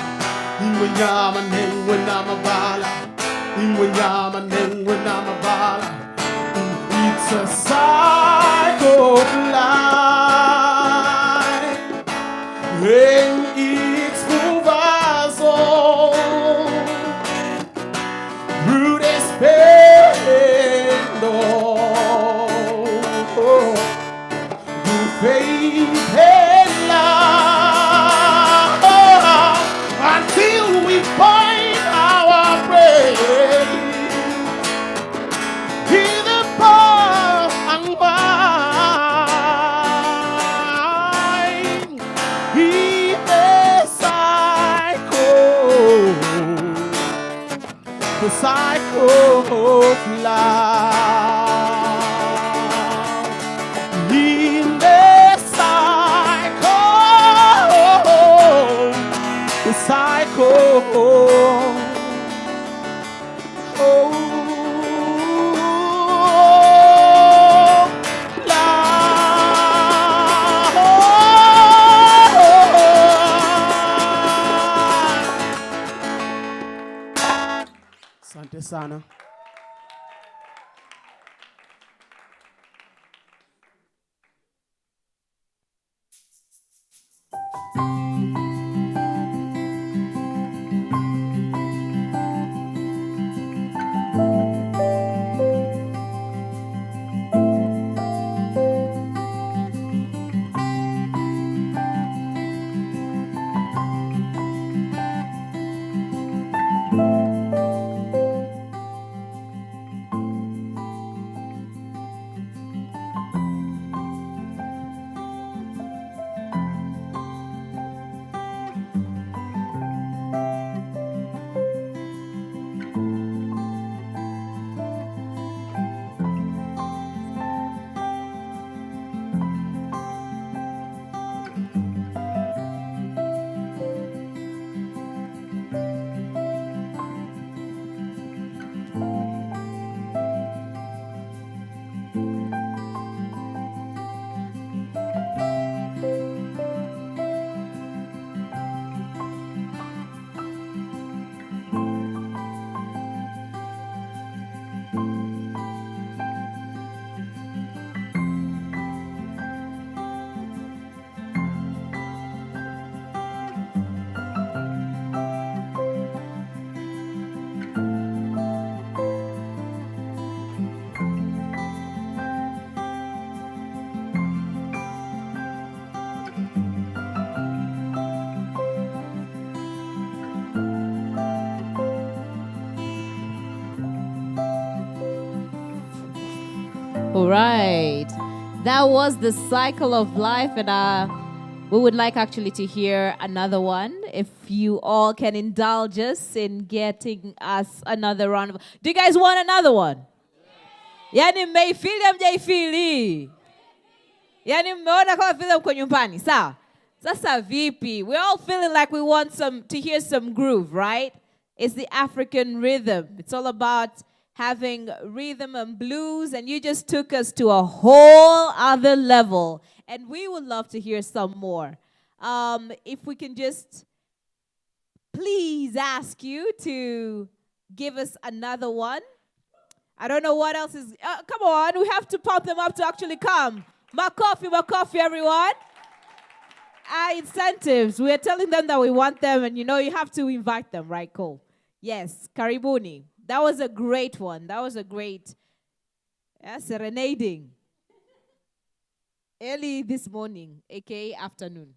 Ingonyama nengwenama bala, Ingonyama nengwenama bala. It's a cycle of life, and it's movers on through this pain, through faith and love, until we find our praise. Hear the path and wine. Hear the cycle of life. sana. All right. That was the cycle of life, and we would like actually to hear another one. If you all can indulge us in getting us another round of... Do you guys want another one? Yani mmeifili mjaifili? Yani mmeona kama vile mko nyumbani, sawa? Sasa vipi? We're all feeling like we want to hear some groove, right? It's the African rhythm. It's all about having rhythm and blues, and you just took us to a whole other level. And we would love to hear some more. If we can just please ask you to give us another one. I don't know what else is... come on, we have to pump them up to actually come. Makofi, everyone. Incentives. We are telling them that we want them, and you have to invite them, right, Cole? Yes, karibuni. That was a great one. That was a great serenading. Early this morning, aka afternoon.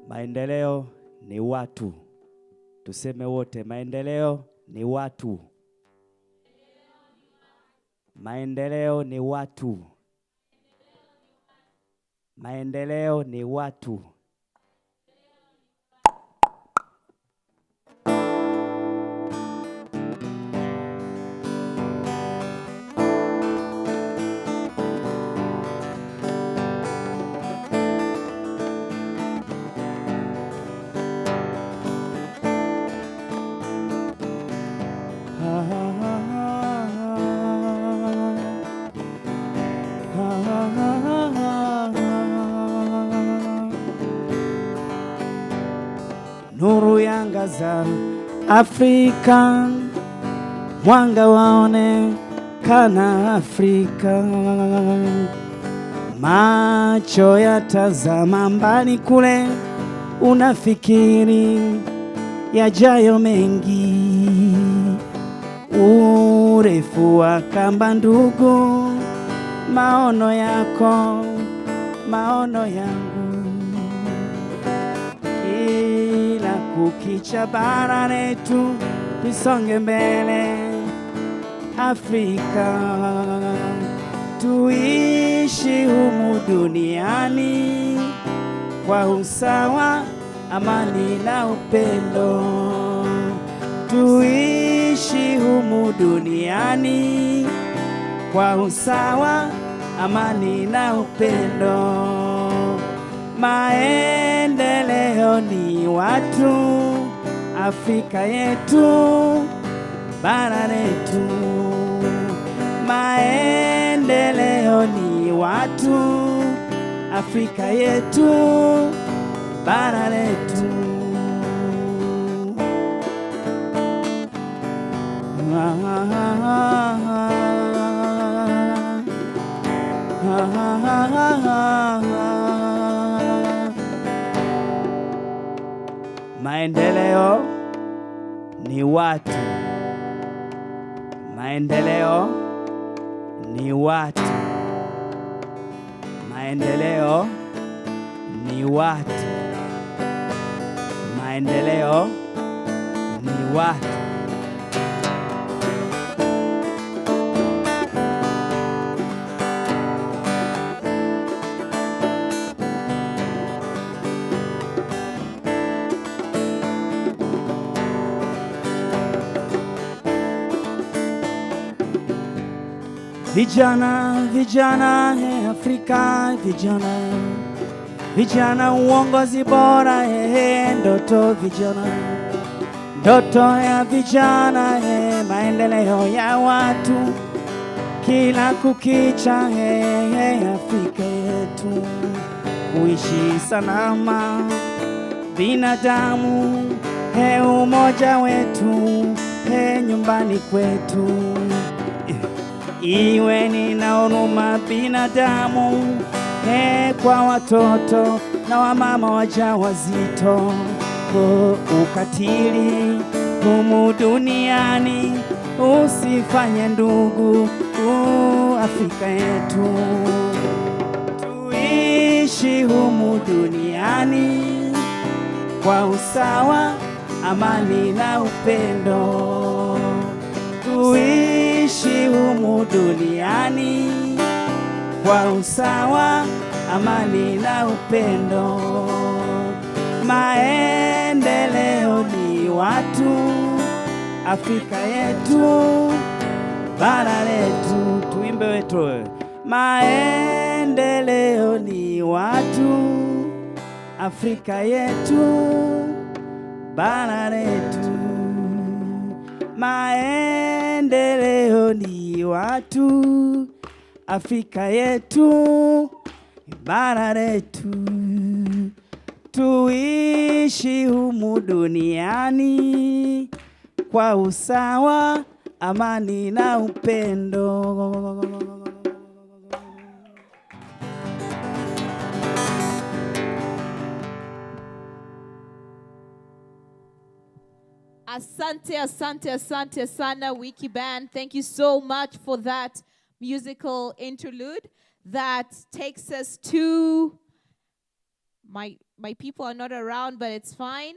Maendeleo ni watu. Tuseme wote, maendeleo ni watu. Maendeleo ni watu. Maendeleo ni watu. Nuru yangaza Afrika, mwanga waonekana Afrika. macho yatazama mbali kule, unafikiri yajayo mengi, urefu wa kamba ndugu, maono yako, maono yangu, kila kukicha bara letu tusonge mbele, Afrika tuishi humu duniani kwa usawa, amani na upendo. Tuishi humu duniani kwa usawa, amani na upendo. Maendeleo ni watu, Afrika yetu, bara letu. Maendeleo ni watu, Afrika yetu, bara letu. Maendeleo ni watu, maendeleo ni watu, maendeleo ni watu, maendeleo ni watu. Vijana, vijana, Afrika, vijana, vijana, uongozi bora, ndoto vijana, ndoto ya vijana, maendeleo ya watu, kila kukicha, Afrika yetu, kuishi salama, binadamu, umoja wetu, nyumbani kwetu. Iwe nina huruma binadamu, kwa watoto na wamama wajawazito. Ukatili humu duniani usifanye ndugu, Afrika yetu. Tuishi humu duniani kwa usawa, amani na upendo. Tuishi humu duniani kwa usawa, amani na upendo. Maendeleo ni watu, Afrika yetu, bara letu. Tuimbe wetu. Maendeleo ni watu, Afrika yetu, bara letu. Maendeleo ni watu, Afrika yetu, bara letu. Tuishi humu duniani kwa usawa, amani na upendo. Asante, asante, asante sana, Wiki Band. Thank you so much for that musical interlude that takes us to... My people are not around, but it's fine.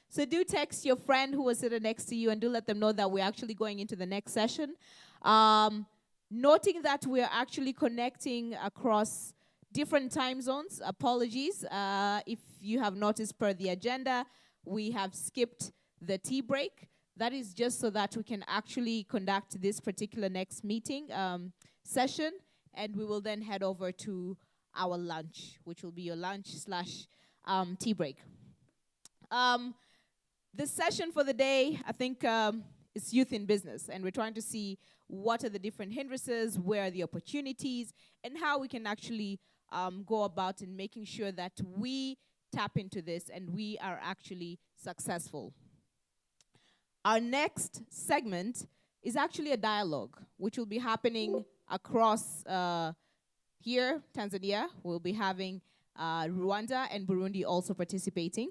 So do text your friend who was sitting next to you and do let them know that we're actually going into the next session. Noting that we're actually connecting across different time zones. Apologies if you have noticed per the agenda, we have skipped the tea break. That is just so that we can actually conduct this particular next meeting session, and we will then head over to our lunch, which will be your lunch / tea break. The session for the day, I think, is youth in business, and we're trying to see what are the different hindrances, where are the opportunities, and how we can actually go about in making sure that we tap into this and we are actually successful. Our next segment is actually a dialogue, which will be happening across here, Tanzania, we'll be having Rwanda and Burundi also participating.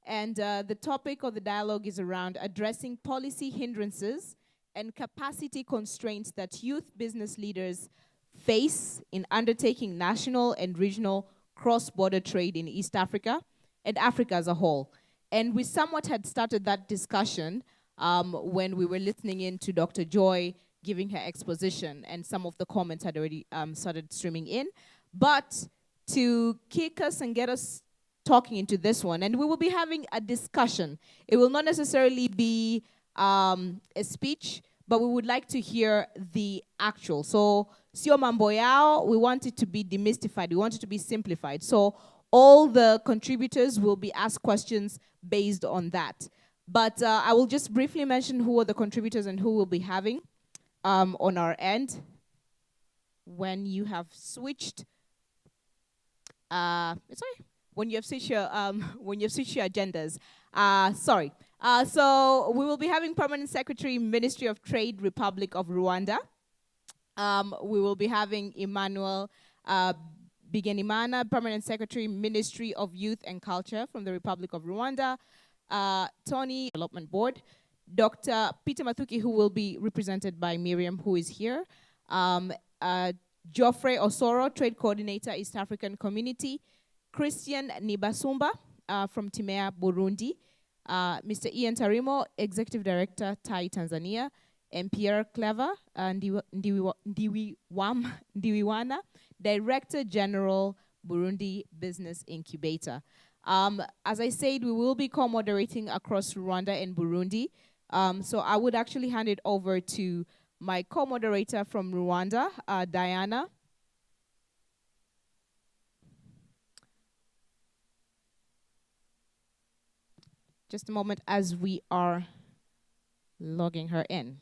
And the topic of the dialogue is around addressing policy hindrances and capacity constraints that youth business leaders face in undertaking national and regional cross-border trade in East Africa and Africa as a whole. And we somewhat had started that discussion when we were listening in to Dr. Joy giving her exposition, and some of the comments had already started streaming in. But to kick us and get us talking into this one, and we will be having a discussion. It will not necessarily be a speech, but we would like to hear the actual. So, sio mambo yao, we want it to be demystified, we want it to be simplified. So all the contributors will be asked questions based on that. But I will just briefly mention who are the contributors and who will be having on our end. When you have switched, when you have switched your agendas. So we will be having Permanent Secretary, Ministry of Trade, Republic of Rwanda. We will be having Emmanuel Bigenimana, Permanent Secretary, Ministry of Youth and Culture from the Republic of Rwanda. Tony, Development Board. Dr. Peter Mathuki, who will be represented by Miriam, who is here. Geoffrey Osoro, Trade Coordinator, East African Community. Christian Nibasumba from Timea, Burundi. Mr. Ian Tarimo, Executive Director, TAI Tanzania. And Pierre Clever, Ndiwiwana, Director General, Burundi Business Incubator. As I said, we will be co-moderating across Rwanda and Burundi. So I would actually hand it over to my co-moderator from Rwanda, Diana. Just a moment as we are logging her in.